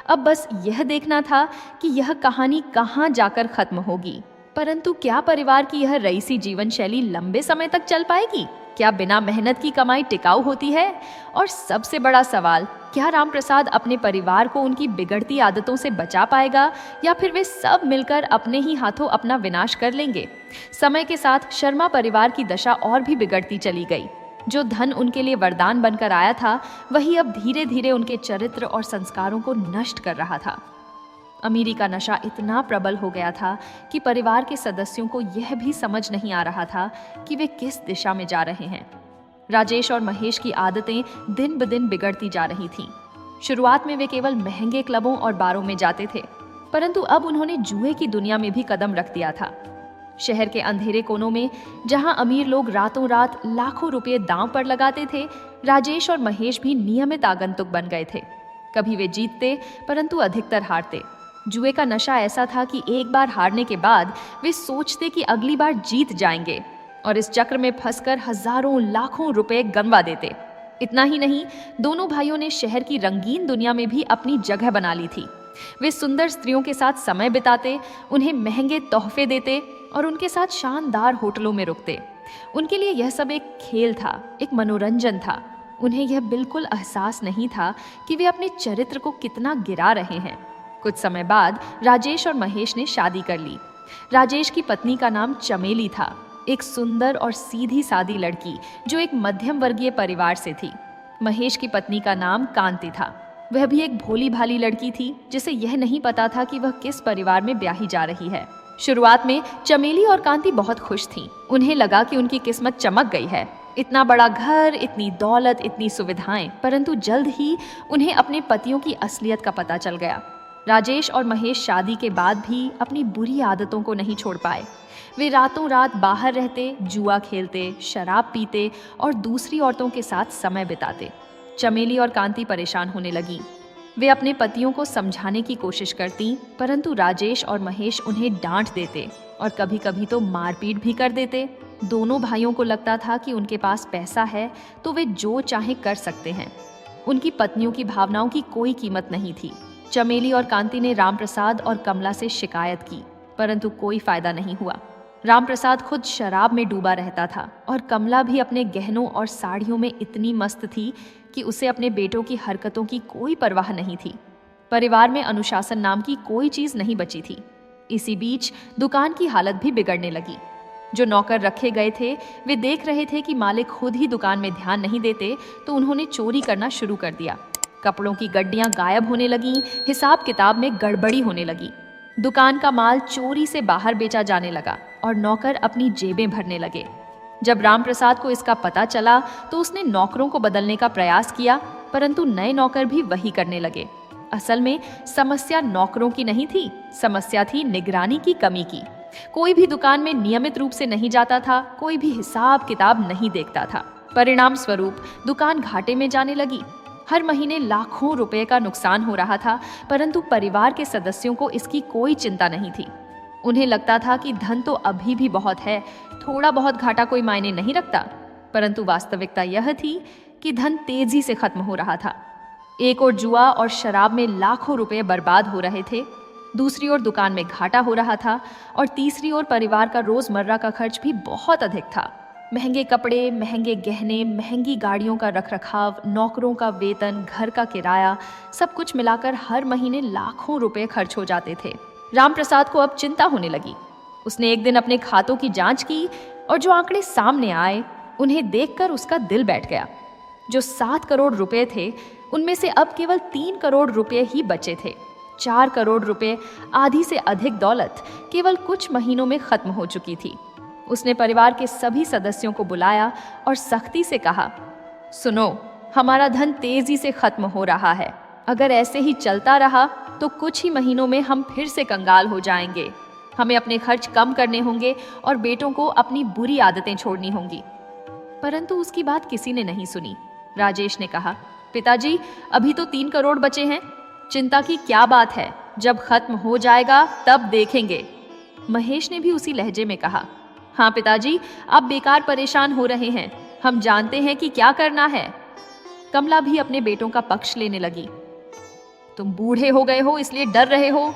S1: अब बस यह देखना था कि यह कहानी कहाँ जाकर खत्म होगी। परंतु क्या परिवार की यह रईसी जीवन शैली लंबे समय तक चल पाएगी? क्या बिना मेहनत की कमाई टिकाऊ होती है? और सबसे बड़ा सवाल, क्या रामप्रसाद अपने परिवार को उनकी बिगड़ती आदतों से बचा पाएगा या फिर वे सब मिलकर अपने ही हाथों अपना विनाश कर लेंगे? समय के साथ शर्मा परिवार की दशा और भी बिगड़ती चली गई। जो धन उनके लिए वरदान बनकर आया था, वही अब धीरे धीरे उनके चरित्र और संस्कारों को नष्ट कर रहा था। अमीरी का नशा इतना प्रबल हो गया था कि परिवार के सदस्यों को यह भी समझ नहीं आ रहा था कि वे किस दिशा में जा रहे हैं। राजेश और महेश की आदतें दिन ब दिन बिगड़ती जा रही थीं। शुरुआत में वे केवल महंगे क्लबों और बारों में जाते थे, परंतु अब उन्होंने जुए की दुनिया में भी कदम रख दिया था। शहर के अंधेरे कोनों में जहां अमीर लोग रातों रात लाखों रुपए दांव पर लगाते थे, राजेश और महेश भी नियमित आगंतुक बन गए थे। कभी वे जीतते परंतु अधिकतर हारते। जुए का नशा ऐसा था कि एक बार हारने के बाद वे सोचते कि अगली बार जीत जाएंगे और इस चक्र में फंसकर हजारों लाखों रुपए गंवा देते। इतना ही नहीं, दोनों भाइयों ने शहर की रंगीन दुनिया में भी अपनी जगह बना ली थी। वे सुंदर स्त्रियों के साथ समय बिताते, उन्हें महंगे तोहफे देते और उनके साथ शानदार होटलों में रुकते। उनके लिए यह सब एक खेल था, एक मनोरंजन था। उन्हें यह बिल्कुल एहसास नहीं था कि वे अपने चरित्र को कितना गिरा रहे हैं। कुछ समय बाद राजेश और महेश ने शादी कर ली। राजेश की पत्नी का नाम चमेली था, एक सुंदर और सीधी सादी लड़की जो एक मध्यम वर्गीय परिवार से थी। महेश की पत्नी का नाम कांति था। वह भी एक भोली भाली लड़की थी जिसे यह नहीं पता था कि वह किस परिवार में ब्याही जा रही है। शुरुआत में चमेली और कांति बहुत खुश थीं। उन्हें लगा कि उनकी किस्मत चमक गई है। इतना बड़ा घर, इतनी दौलत, इतनी सुविधाएं। परंतु जल्द ही उन्हें अपने पतियों की असलियत का पता चल गया। राजेश और महेश शादी के बाद भी अपनी बुरी आदतों को नहीं छोड़ पाए। वे रातों रात बाहर रहते, जुआ खेलते, शराब पीते और दूसरी औरतों के साथ समय बिताते। चमेली और कांति परेशान होने लगी। वे अपने पतियों को समझाने की कोशिश करती, परंतु राजेश और महेश उन्हें डांट देते और कभी कभी तो मारपीट भी कर देते। दोनों भाइयों को लगता था कि उनके पास पैसा है तो वे जो चाहे कर सकते हैं। उनकी पत्नियों की भावनाओं की कोई कीमत नहीं थी। चमेली और कांति ने रामप्रसाद और कमला से शिकायत की, परंतु कोई फायदा नहीं हुआ। रामप्रसाद खुद शराब में डूबा रहता था और कमला भी अपने गहनों और साड़ियों में इतनी मस्त थी कि उसे अपने बेटों की हरकतों की कोई परवाह नहीं थी। परिवार में अनुशासन नाम की कोई चीज नहीं बची थी। इसी बीच दुकान की हालत भी बिगड़ने लगी। जो नौकर रखे गए थे वे देख रहे थे कि मालिक खुद ही दुकान में ध्यान नहीं देते, तो उन्होंने चोरी करना शुरू कर दिया। कपड़ों की गड्डियां गायब होने लगीं, हिसाब किताब में गड़बड़ी होने लगी। दुकान का माल चोरी से बाहर बेचा जाने लगा और नौकर अपनी जेबें भरने लगे। जब रामप्रसाद को इसका पता चला तो उसने नौकरों को बदलने का प्रयास किया, परंतु नए नौकर भी वही करने लगे। असल में समस्या नौकरों की नहीं थी, समस्या थी निगरानी की कमी की। कोई भी दुकान में नियमित रूप से नहीं जाता था, कोई भी हिसाब किताब नहीं देखता था। परिणाम स्वरूप दुकान घाटे में जाने लगी। हर महीने लाखों रुपए का नुकसान हो रहा था, परंतु परिवार के सदस्यों को इसकी कोई चिंता नहीं थी। उन्हें लगता था कि धन तो अभी भी बहुत है, थोड़ा बहुत घाटा कोई मायने नहीं रखता। परंतु वास्तविकता यह थी कि धन तेजी से खत्म हो रहा था। एक ओर जुआ और शराब में लाखों रुपए बर्बाद हो रहे थे, दूसरी ओर दुकान में घाटा हो रहा था, और तीसरी ओर परिवार का रोजमर्रा का खर्च भी बहुत अधिक था। महंगे कपड़े, महंगे गहने, महंगी गाड़ियों का रखरखाव, नौकरों का वेतन, घर का किराया, सब कुछ मिलाकर हर महीने लाखों रुपए खर्च हो जाते थे। रामप्रसाद को अब चिंता होने लगी। उसने एक दिन अपने खातों की जांच की और जो आंकड़े सामने आए उन्हें देखकर उसका दिल बैठ गया। जो 7 करोड़ रुपए थे उनमें से अब केवल 3 करोड़ रुपए ही बचे थे। 4 करोड़ रुपए, आधी से अधिक दौलत केवल कुछ महीनों में खत्म हो चुकी थी। उसने परिवार के सभी सदस्यों को बुलाया और सख्ती से कहा, सुनो, हमारा धन तेजी से खत्म हो रहा है। अगर ऐसे ही चलता रहा तो कुछ ही महीनों में हम फिर से कंगाल हो जाएंगे। हमें अपने खर्च कम करने होंगे और बेटों को अपनी बुरी आदतें छोड़नी होंगी। परंतु उसकी बात किसी ने नहीं सुनी। राजेश ने कहा, पिताजी, अभी तो 3 करोड़ बचे हैं, चिंता की क्या बात है, जब खत्म हो जाएगा तब देखेंगे। महेश ने भी उसी लहजे में कहा, हाँ पिताजी, आप बेकार परेशान हो रहे हैं, हम जानते हैं कि क्या करना है। कमला भी अपने बेटों का पक्ष लेने लगी। तुम बूढ़े हो गए हो इसलिए डर रहे हो,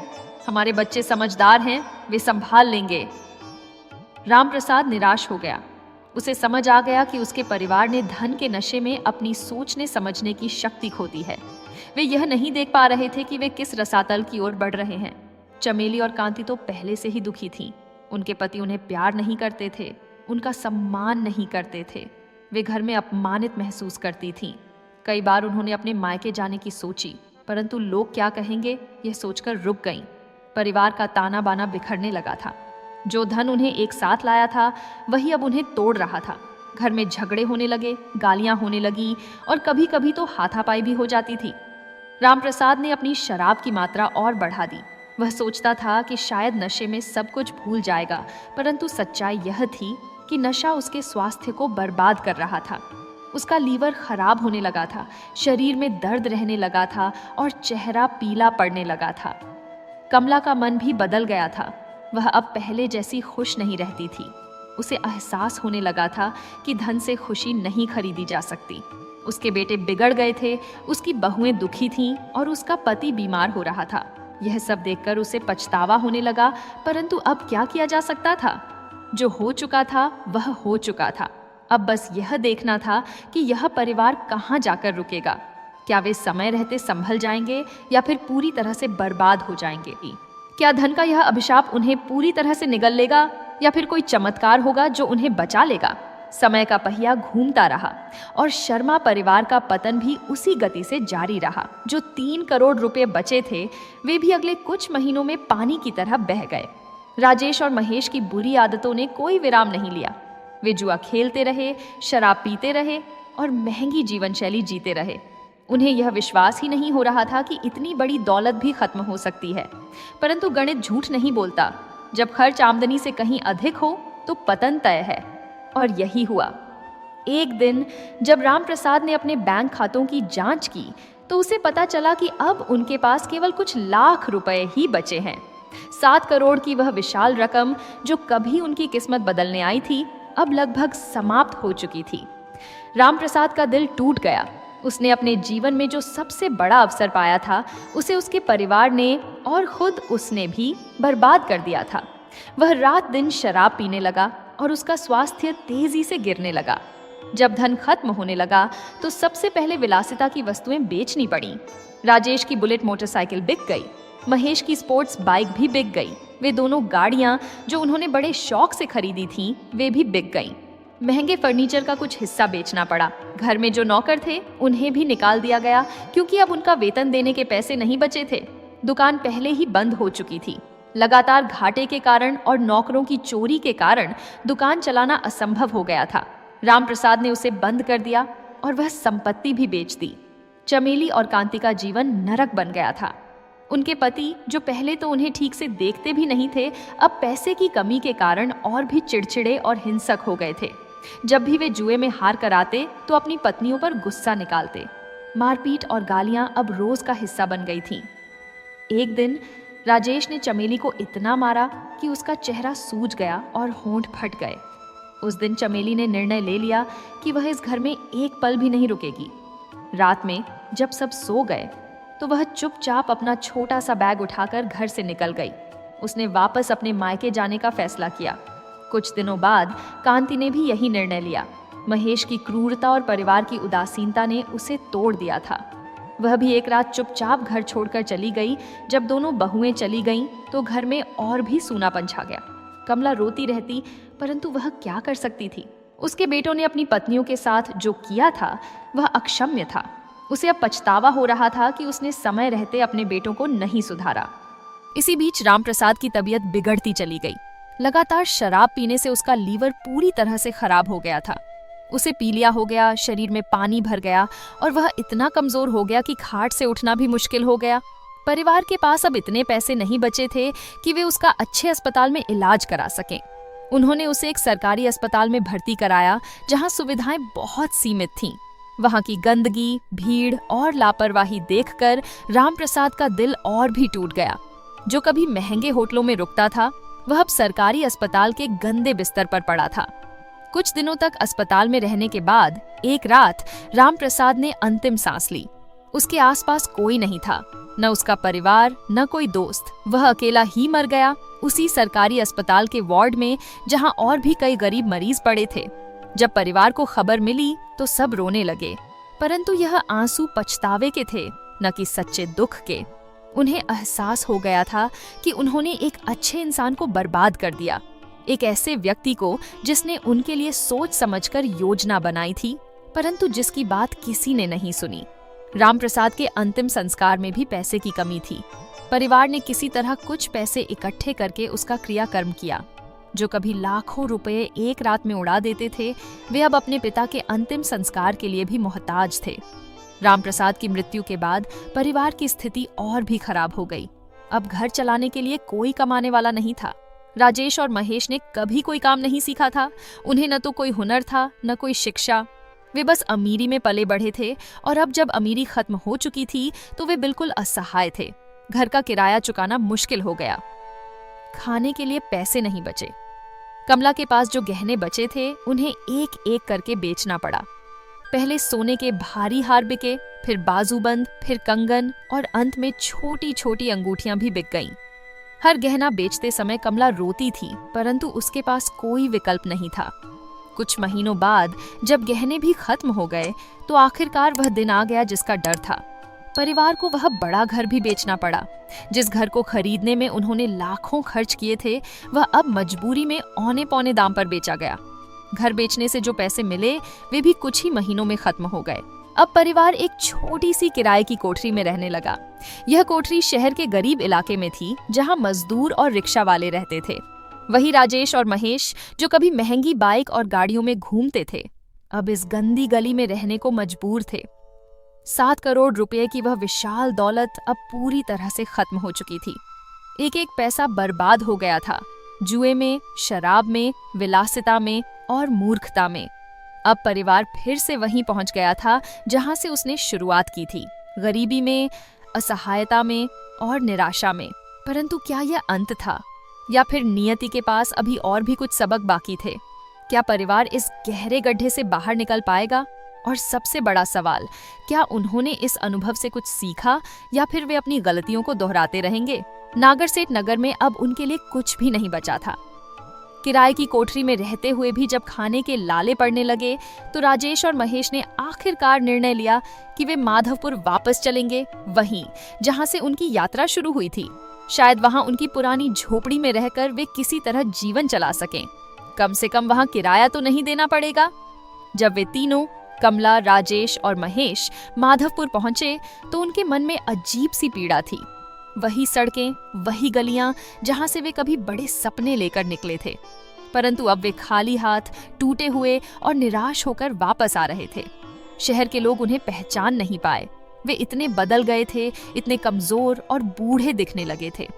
S1: हमारे बच्चे समझदार हैं, वे संभाल लेंगे। रामप्रसाद निराश हो गया। उसे समझ आ गया कि उसके परिवार ने धन के नशे में अपनी सोचने समझने की शक्ति खो दी है। वे यह नहीं देख पा रहे थे कि वे किस रसातल की ओर बढ़ रहे हैं। चमेली और कांति तो पहले से ही दुखी थीं। उनके पति उन्हें प्यार नहीं करते थे, उनका सम्मान नहीं करते थे। वे घर में अपमानित महसूस करती थीं। कई बार उन्होंने अपने मायके जाने की सोची, परंतु लोग क्या कहेंगे यह सोचकर रुक गईं। परिवार का ताना बाना बिखरने लगा था। जो धन उन्हें एक साथ लाया था वही अब उन्हें तोड़ रहा था। घर में झगड़े होने लगे, गालियां होने लगी और कभी कभी तो हाथापाई भी हो जाती थी। रामप्रसाद ने अपनी शराब की मात्रा और बढ़ा दी। वह सोचता था कि शायद नशे में सब कुछ भूल जाएगा, परंतु सच्चाई यह थी कि नशा उसके स्वास्थ्य को बर्बाद कर रहा था। उसका लीवर खराब होने लगा था, शरीर में दर्द रहने लगा था और चेहरा पीला पड़ने लगा था। कमला का मन भी बदल गया था। वह अब पहले जैसी खुश नहीं रहती थी। उसे एहसास होने लगा था कि धन से खुशी नहीं खरीदी जा सकती। उसके बेटे बिगड़ गए थे, उसकी बहुएं दुखी थीं और उसका पति बीमार हो रहा था। यह सब देखकर उसे पछतावा होने लगा, परंतु अब क्या किया जा सकता था? जो हो चुका था वह हो चुका था। अब बस यह देखना था कि यह परिवार कहाँ जाकर रुकेगा। क्या वे समय रहते संभल जाएंगे या फिर पूरी तरह से बर्बाद हो जाएंगे? क्या धन का यह अभिशाप उन्हें पूरी तरह से निगल लेगा या फिर कोई चमत्कार होगा जो उन्हें बचा लेगा? समय का पहिया घूमता रहा और शर्मा परिवार का पतन भी उसी गति से जारी रहा। जो 3 करोड़ रुपए बचे थे वे भी अगले कुछ महीनों में पानी की तरह बह गए। राजेश और महेश की बुरी आदतों ने कोई विराम नहीं लिया। वे जुआ खेलते रहे, शराब पीते रहे और महंगी जीवन शैली जीते रहे। उन्हें यह विश्वास ही नहीं हो रहा था कि इतनी बड़ी दौलत भी खत्म हो सकती है। परंतु गणित झूठ नहीं बोलता। जब खर्च आमदनी से कहीं अधिक हो तो पतन तय है। और यही हुआ। एक दिन जब रामप्रसाद ने अपने बैंक खातों की जांच की तो उसे पता चला कि अब उनके पास केवल कुछ लाख रुपए ही बचे हैं। 7 करोड़ की वह विशाल रकम जो कभी उनकी किस्मत बदलने आई थी अब लगभग समाप्त हो चुकी थी। रामप्रसाद का दिल टूट गया। उसने अपने जीवन में जो सबसे बड़ा अवसर पाया था उसे उसके परिवार ने और खुद उसने भी बर्बाद कर दिया था। वह रात दिन शराब पीने लगा और उसका स्वास्थ्य तेजी से गिरने लगा। जब धन खत्म होने लगा तो सबसे पहले विलासिता की वस्तुएं बेचनी पड़ी। राजेश की बुलेट मोटरसाइकिल बिक गई, महेश की स्पोर्ट्स बाइक भी बिक गई। वे दोनों गाड़ियां जो उन्होंने बड़े शौक से खरीदी थीं, वे भी बिक गईं। महंगे फर्नीचर का कुछ हिस्सा बेचना पड़ा। घर में जो नौकर थे उन्हें भी निकाल दिया गया, क्योंकि अब उनका वेतन देने के पैसे नहीं बचे थे। दुकान पहले ही बंद हो चुकी थी। लगातार घाटे के कारण और नौकरों की चोरी के कारण दुकान चलाना असंभव हो गया था। राम प्रसाद ने उसे बंद कर दिया और वह संपत्ति भी बेच दी। चमेली और कांति का जीवन नरक बन गया था। उनके पति, जो पहले तो उन्हें ठीक से देखते भी नहीं थे, अब पैसे की कमी के कारण और भी चिड़चिड़े और हिंसक हो गए थे। जब भी वे जुए में हार कर आते तो अपनी पत्नियों पर गुस्सा निकालते। मारपीट और गालियां अब रोज का हिस्सा बन गई थीं। एक दिन राजेश ने चमेली को इतना मारा कि उसका चेहरा सूज गया और होंठ फट गए। उस दिन चमेली ने निर्णय ले लिया कि वह इस घर में एक पल भी नहीं रुकेगी। रात में जब सब सो गए तो वह चुपचाप अपना छोटा सा बैग उठाकर घर से निकल गई। उसने वापस अपने मायके जाने का फैसला किया। कुछ दिनों बाद कांति ने भी यही निर्णय लिया। महेश की क्रूरता और परिवार की उदासीनता ने उसे तोड़ दिया था। वह भी एक रात चुपचाप घर छोड़कर चली गई। जब दोनों बहुएं चली गईं तो घर में और भी सूनापन छा गया। कमला रोती रहती, परंतु वह क्या कर सकती थी। उसके बेटों ने अपनी पत्नियों के साथ जो किया था वह अक्षम्य था। उसे अब पछतावा हो रहा था कि उसने समय रहते अपने बेटों को नहीं सुधारा। इसी बीच रामप्रसाद की तबीयत बिगड़ती चली गई। लगातार शराब पीने से उसका लीवर पूरी तरह से खराब हो गया था। उसे पीलिया हो गया, शरीर में पानी भर गया और वह इतना कमजोर हो गया कि खाट से उठना भी मुश्किल हो गया। परिवार के पास अब इतने पैसे नहीं बचे थे कि वे उसका अच्छे अस्पताल में इलाज करा सकें। उन्होंने उसे एक सरकारी अस्पताल में भर्ती कराया, जहां सुविधाएं बहुत सीमित थीं। वहां की गंदगी, भीड़ और लापरवाही देखकर रामप्रसाद का दिल और भी टूट गया। जो कभी महंगे होटलों में रुकता था, वह अब सरकारी अस्पताल के गंदे बिस्तर पर पड़ा था। कुछ दिनों तक अस्पताल में रहने के बाद एक रात रामप्रसाद ने अंतिम सांस ली। उसके आसपास कोई नहीं था, न उसका परिवार, न कोई दोस्त। वह अकेला ही मर गया, उसी सरकारी अस्पताल के वार्ड में, जहां और भी कई गरीब मरीज पड़े थे। जब परिवार को खबर मिली तो सब रोने लगे, परंतु यह आंसू पछतावे के थे, न कि सच्चे दुख के। उन्हें एहसास हो गया था कि उन्होंने एक अच्छे इंसान को बर्बाद कर दिया, एक ऐसे व्यक्ति को जिसने उनके लिए सोच समझकर योजना बनाई थी, परंतु जिसकी बात किसी ने नहीं सुनी। रामप्रसाद के अंतिम संस्कार में भी पैसे की कमी थी। परिवार ने किसी तरह कुछ पैसे इकट्ठे करके उसका क्रियाकर्म किया। जो कभी लाखों रुपए एक रात में उड़ा देते थे, वे अब अपने पिता के अंतिम संस्कार के लिए भी मोहताज थे। रामप्रसाद की मृत्यु के बाद परिवार की स्थिति और भी खराब हो गई। अब घर चलाने के लिए कोई कमाने वाला नहीं था। राजेश और महेश ने कभी कोई काम नहीं सीखा था। उन्हें न तो कोई हुनर था, न कोई शिक्षा। वे बस अमीरी में पले बढ़े थे और अब जब अमीरी खत्म हो चुकी थी तो वे बिल्कुल असहाय थे। घर का किराया चुकाना मुश्किल हो गया। खाने के लिए पैसे नहीं बचे। कमला के पास जो गहने बचे थे उन्हें एक एक करके बेचना पड़ा। पहले सोने के भारी हार बिके, फिर बाजूबंद, फिर कंगन और अंत में छोटी छोटी अंगूठियां भी बिक गईं। हर गहना बेचते समय कमला रोती थी, परंतु उसके पास कोई विकल्प नहीं था। कुछ महीनों बाद जब गहने भी खत्म हो गए तो आखिरकार वह दिन आ गया जिसका डर था। परिवार को वह बड़ा घर भी बेचना पड़ा। जिस घर को खरीदने में उन्होंने लाखों खर्च किए थे, वह अब मजबूरी में औने पौने दाम पर बेचा गया। घर बेचने से जो पैसे मिले वे भी कुछ ही महीनों में खत्म हो गए। अब परिवार एक छोटी सी किराए की कोठरी में रहने लगा। यह कोठरी शहर के गरीब इलाके में थी, जहां मजदूर और रिक्शा वाले रहते थे। वही राजेश और महेश, जो कभी महंगी बाइक और गाड़ियों में घूमते थे, अब इस गंदी गली में रहने को मजबूर थे। 7 करोड़ रुपए की वह विशाल दौलत अब पूरी तरह से खत्म हो चुकी थी। एक एक पैसा बर्बाद हो गया था, जुए में, शराब में, विलासिता में और मूर्खता में। अब परिवार फिर से वहीं पहुंच गया था जहां से उसने शुरुआत की थी, गरीबी में, असहायता में और निराशा में। परंतु क्या यह अंत था, या फिर नियति के पास अभी और भी कुछ सबक बाकी थे? क्या परिवार इस गहरे गड्ढे से बाहर निकल पाएगा? और सबसे बड़ा सवाल, क्या उन्होंने इस अनुभव से कुछ सीखा या फिर वे अपनी गलतियों को दोहराते रहेंगे? नागरसेठ नगर में अब उनके लिए कुछ भी नहीं बचा था। किराए की कोठरी में रहते हुए भी जब खाने के लाले पड़ने लगे तो राजेश और महेश ने आखिरकार निर्णय लिया कि वे माधवपुर वापस चलेंगे, वहीं जहां से उनकी यात्रा शुरू हुई थी। शायद वहां उनकी पुरानी झोपड़ी में रहकर वे किसी तरह जीवन चला सकें। कम से कम वहां किराया तो नहीं देना पड़ेगा। जब वे तीनों, कमला, राजेश और महेश, माधवपुर पहुंचे तो उनके मन में अजीब सी पीड़ा थी। वही सड़कें, वही गलियां जहां से वे कभी बड़े सपने लेकर निकले थे, परंतु अब वे खाली हाथ, टूटे हुए और निराश होकर वापस आ रहे थे। शहर के लोग उन्हें पहचान नहीं पाए। वे इतने बदल गए थे, इतने कमजोर और बूढ़े दिखने लगे थे।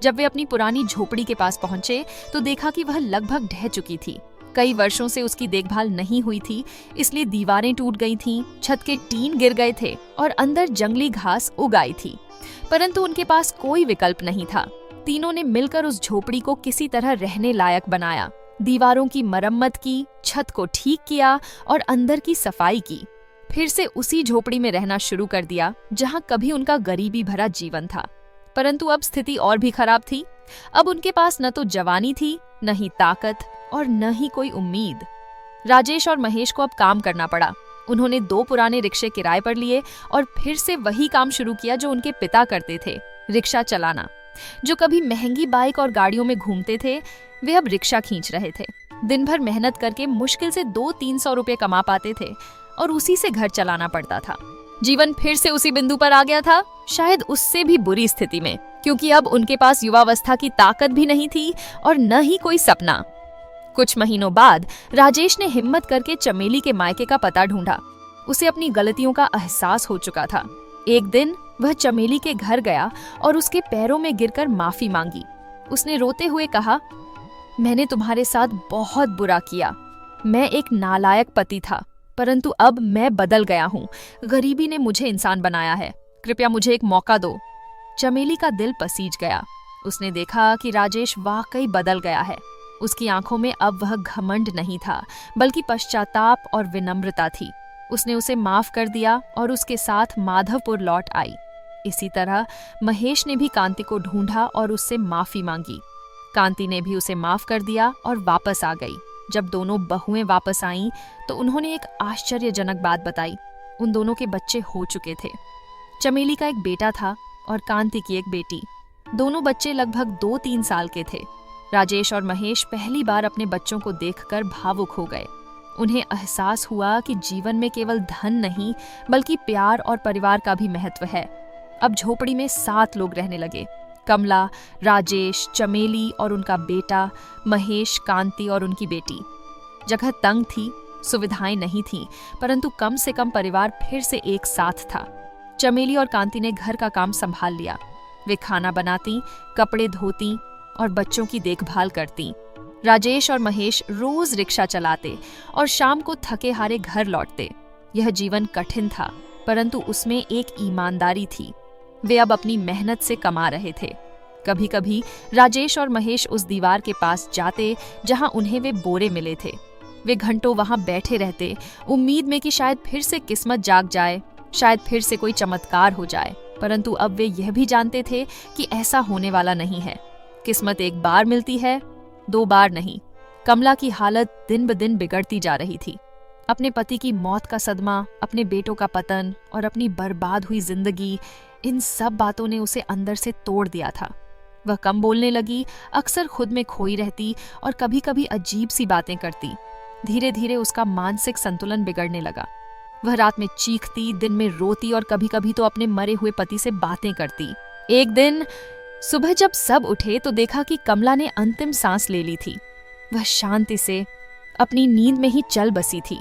S1: जब वे अपनी पुरानी झोपड़ी के पास पहुंचे तो देखा कि वह लगभग ढह चुकी थी। कई वर्षों से उसकी देखभाल नहीं हुई थी, इसलिए दीवारें टूट गई थीं, छत के टीन गिर गए थे और अंदर जंगली घास उग आई थी। परंतु उनके पास कोई विकल्प नहीं था। तीनों ने मिलकर उस झोपड़ी को किसी तरह रहने लायक बनाया। दीवारों की मरम्मत की, छत को ठीक किया और अंदर की सफाई की। फिर से उसी झोपड़ी में रहना शुरू कर दिया जहां कभी उनका गरीबी भरा जीवन था। परंतु अब स्थिति और भी खराब थी। अब उनके पास न तो जवानी थी, न ही ताकत और न ही कोई उम्मीद। राजेश और महेश को अब काम करना पड़ा। उन्होंने 2 पुराने रिक्शे किराए पर लिए और फिर से वही काम शुरू किया जो उनके पिता करते थे, रिक्शा चलाना। जो कभी महंगी बाइक और गाड़ियों में घूमते थे, वे अब रिक्शा खींच रहे थे। दिन भर मेहनत करके मुश्किल से 200-300 रुपए कमा पाते थे और उसी से घर चलाना पड़ता था। जीवन फिर से उसी बिंदु पर आ गया था, शायद उससे भी बुरी स्थिति में, क्योंकि अब उनके पास युवावस्था की ताकत भी नहीं थी और न ही कोई सपना। कुछ महीनों बाद राजेश ने हिम्मत करके चमेली के मायके का पता ढूंढा। उसे अपनी गलतियों का एहसास हो चुका था। एक दिन वह चमेली के घर गया और उसके पैरों में गिरकर माफी मांगी। उसने रोते हुए कहा, मैंने तुम्हारे साथ बहुत बुरा किया। मैं एक नालायक पति था, परंतु अब मैं बदल गया हूँ। गरीबी ने मुझे इंसान बनाया है। कृपया मुझे एक मौका दो। चमेली का दिल पसीज गया। उसने देखा कि राजेश वाकई बदल गया है। उसकी आंखों में अब वह घमंड नहीं था, बल्कि पश्चाताप और विनम्रता थी। उसने उसे माफ कर दिया और उसके साथ माधवपुर लौट आई। इसी तरह महेश ने भी कांति को ढूंढा और उससे माफी मांगी। कांति ने भी उसे माफ कर दिया और वापस आ गई। जब दोनों बहुएं वापस आईं तो उन्होंने एक आश्चर्यजनक बात बताई। उन दोनों के बच्चे हो चुके थे। चमेली का एक बेटा था और कांति की एक बेटी। दोनों बच्चे लगभग 2-3 साल के थे। राजेश और महेश पहली बार अपने बच्चों को देखकर भावुक हो गए। उन्हें एहसास हुआ कि जीवन में केवल धन नहीं, बल्कि प्यार और परिवार का भी महत्व है। अब झोपड़ी में 7 लोग रहने लगे। कमला, राजेश, चमेली और उनका बेटा, महेश, कांति और उनकी बेटी। जगह तंग थी, सुविधाएं नहीं थीं, परंतु कम से कम परिवार फिर से एक साथ था। चमेली और कांति ने घर का काम संभाल लिया। वे खाना बनाती, कपड़े धोती और बच्चों की देखभाल करती। राजेश और महेश रोज रिक्शा चलाते और शाम को थके हारे घर लौटते। यह जीवन कठिन था, परंतु उसमें एक ईमानदारी थी। वे अब अपनी मेहनत से कमा रहे थे। कभी कभी राजेश और महेश उस दीवार के पास जाते जहां उन्हें वे बोरे मिले थे। वे घंटों वहां बैठे रहते, उम्मीद में कि शायद फिर से किस्मत जाग जाए, शायद फिर से कोई चमत्कार हो जाए। परंतु अब वे यह भी जानते थे कि ऐसा होने वाला नहीं है। किस्मत एक बार मिलती है, 2 बार नहीं। कमला की हालत दिन ब दिन बिगड़ती जा रही थी। अपने पति की मौत का सदमा, अपने बेटों का पतन और अपनी बर्बाद हुई जिंदगी, इन सब बातों ने उसे अंदर से तोड़ दिया था। वह कम बोलने लगी, अक्सर खुद में खोई रहती और कभी कभी अजीब सी बातें करती। धीरे धीरे उसका मानसिक संतुलन बिगड़ने लगा। वह रात में चीखती, दिन में रोती और कभी कभी तो अपने मरे हुए पति से बातें करती। एक दिन सुबह जब सब उठे तो देखा कि कमला ने अंतिम सांस ले ली थी। वह शांति से अपनी नींद में ही चल बसी थी।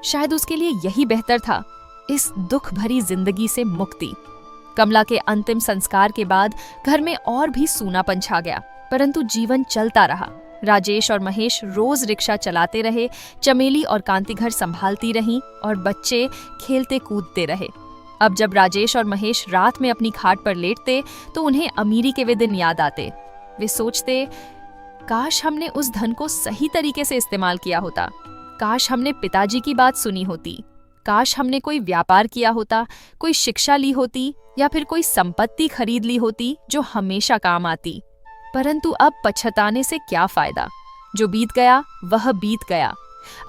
S1: शायद उसके लिए यही बेहतर था, इस दुख भरी जिंदगी से मुक्ति। कमला के अंतिम संस्कार के बाद घर में और भी सूनापन छा गया, परंतु जीवन चलता रहा। राजेश और महेश रोज रिक्शा चलाते रहे, चमेली और कांति घर संभालती रहीं और बच्चे खेलते कूदते रहे। अब जब राजेश और महेश रात में अपनी खाट पर लेटते तो उन्हें अमीरी के वे दिन याद आते। वे सोचते, काश हमने उस धन को सही तरीके से इस्तेमाल किया होता। काश हमने पिताजी की बात सुनी होती। काश हमने कोई व्यापार किया होता, कोई शिक्षा ली होती या फिर कोई संपत्ति खरीद ली होती जो हमेशा काम आती। परंतु अब पछताने से क्या फायदा। जो बीत गया वह बीत गया,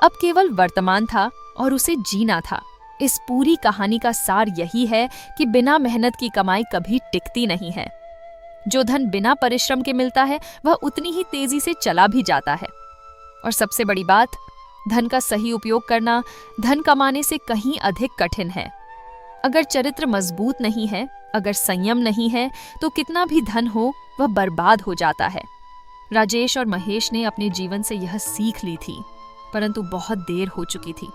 S1: अब केवल वर्तमान था और उसे जीना था। इस पूरी कहानी का सार यही है कि बिना मेहनत की कमाई कभी टिकती नहीं है। जो धन बिना परिश्रम के मिलता है वह उतनी ही तेजी से चला भी जाता है। और सबसे बड़ी बात, धन का सही उपयोग करना धन कमाने से कहीं अधिक कठिन है। अगर चरित्र मजबूत नहीं है, अगर संयम नहीं है, तो कितना भी धन हो वह बर्बाद हो जाता है। राजेश और महेश ने अपने जीवन से यह सीख ली थी, परंतु बहुत देर हो चुकी थी।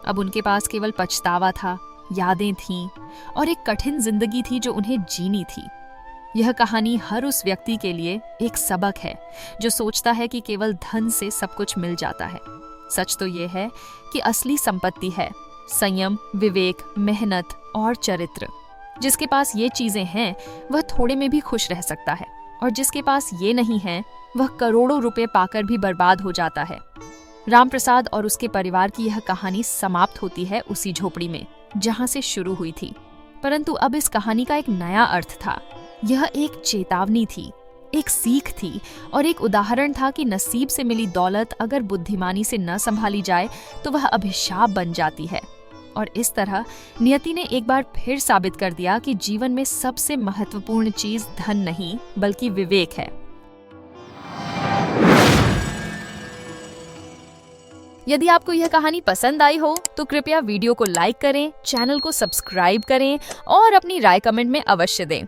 S1: अब उनके पास केवल पछतावा था, यादें थीं और एक कठिन जिंदगी थी जो उन्हें जीनी थी। यह कहानी हर उस व्यक्ति के लिए एक सबक है जो सोचता है कि केवल धन से सब कुछ मिल जाता है। सच तो यह है कि असली संपत्ति है संयम, विवेक, मेहनत और चरित्र। जिसके पास ये चीजें हैं वह थोड़े में भी खुश रह सकता है, और जिसके पास ये नहीं है वह करोड़ों रुपए पाकर भी बर्बाद हो जाता है। रामप्रसाद और उसके परिवार की यह कहानी समाप्त होती है उसी झोपड़ी में जहां से शुरू हुई थी। परंतु अब इस कहानी का एक नया अर्थ था। यह एक चेतावनी थी, एक सीख थी और एक उदाहरण था कि नसीब से मिली दौलत अगर बुद्धिमानी से न संभाली जाए तो वह अभिशाप बन जाती है। और इस तरह नियति ने एक बार फिर साबित कर दिया कि जीवन में सबसे महत्वपूर्ण चीज धन नहीं बल्कि विवेक है। यदि आपको यह कहानी पसंद आई हो तो कृपया वीडियो को लाइक करें, चैनल को सब्सक्राइब करें और अपनी राय कमेंट में अवश्य दें।